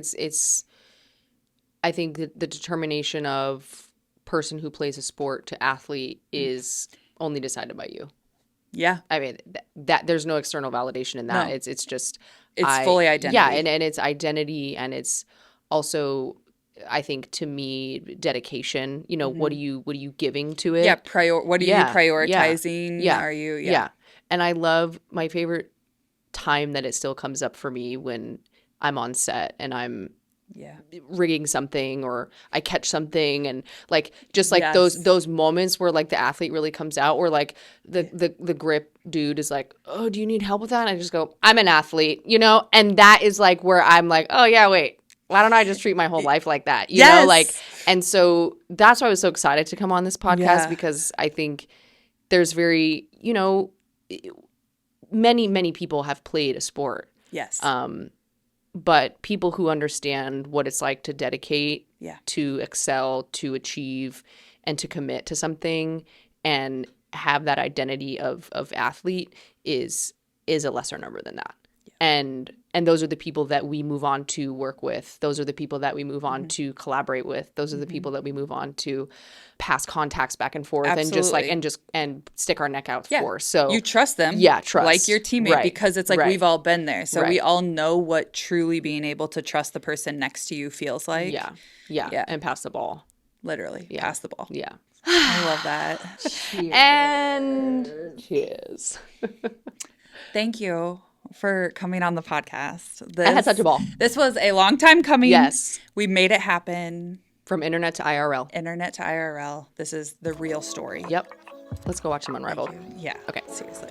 I think that the determination of person who plays a sport to athlete is only decided by you. Yeah. I mean, that there's no external validation in that. No. It's just fully identity. Yeah, and it's identity, and it's also, I think, to me, dedication. You know, what are you giving to it? Yeah, what are you prioritizing? Yeah. Are you Yeah. And I love, my favorite time that it still comes up for me when I'm on set and I'm rigging something or I catch something, and like just like those moments where like the athlete really comes out, or like the grip dude is like, "Oh, do you need help with that?" And I just go, "I'm an athlete," you know? And that is like where I'm like, "Oh yeah, wait, why don't I just treat my whole life like that?" You know, like, and so that's why I was so excited to come on this podcast, because I think there's very, you know, many people have played a sport. Yes. But people who understand what it's like to dedicate, to excel, to achieve, and to commit to something and have that identity of athlete is a lesser number than that. And those are the people that we move on to work with. Those are the people that we move on to collaborate with. Those are the people that we move on to pass contacts back and forth. Absolutely. and stick our neck out for. So you trust them. Yeah, trust. Like your teammate, because it's like we've all been there. So we Right. all know what truly being able to trust the person next to you feels like. Yeah. And pass the ball. Literally. Pass the ball. Yeah. I love that. And cheers. Thank you for coming on the podcast. I had such a ball. This was a long time coming. Yes. We made it happen. From internet to IRL. Internet to IRL. This is the real story. Yep. Let's go watch some Unrivaled. Yeah. Okay. Seriously.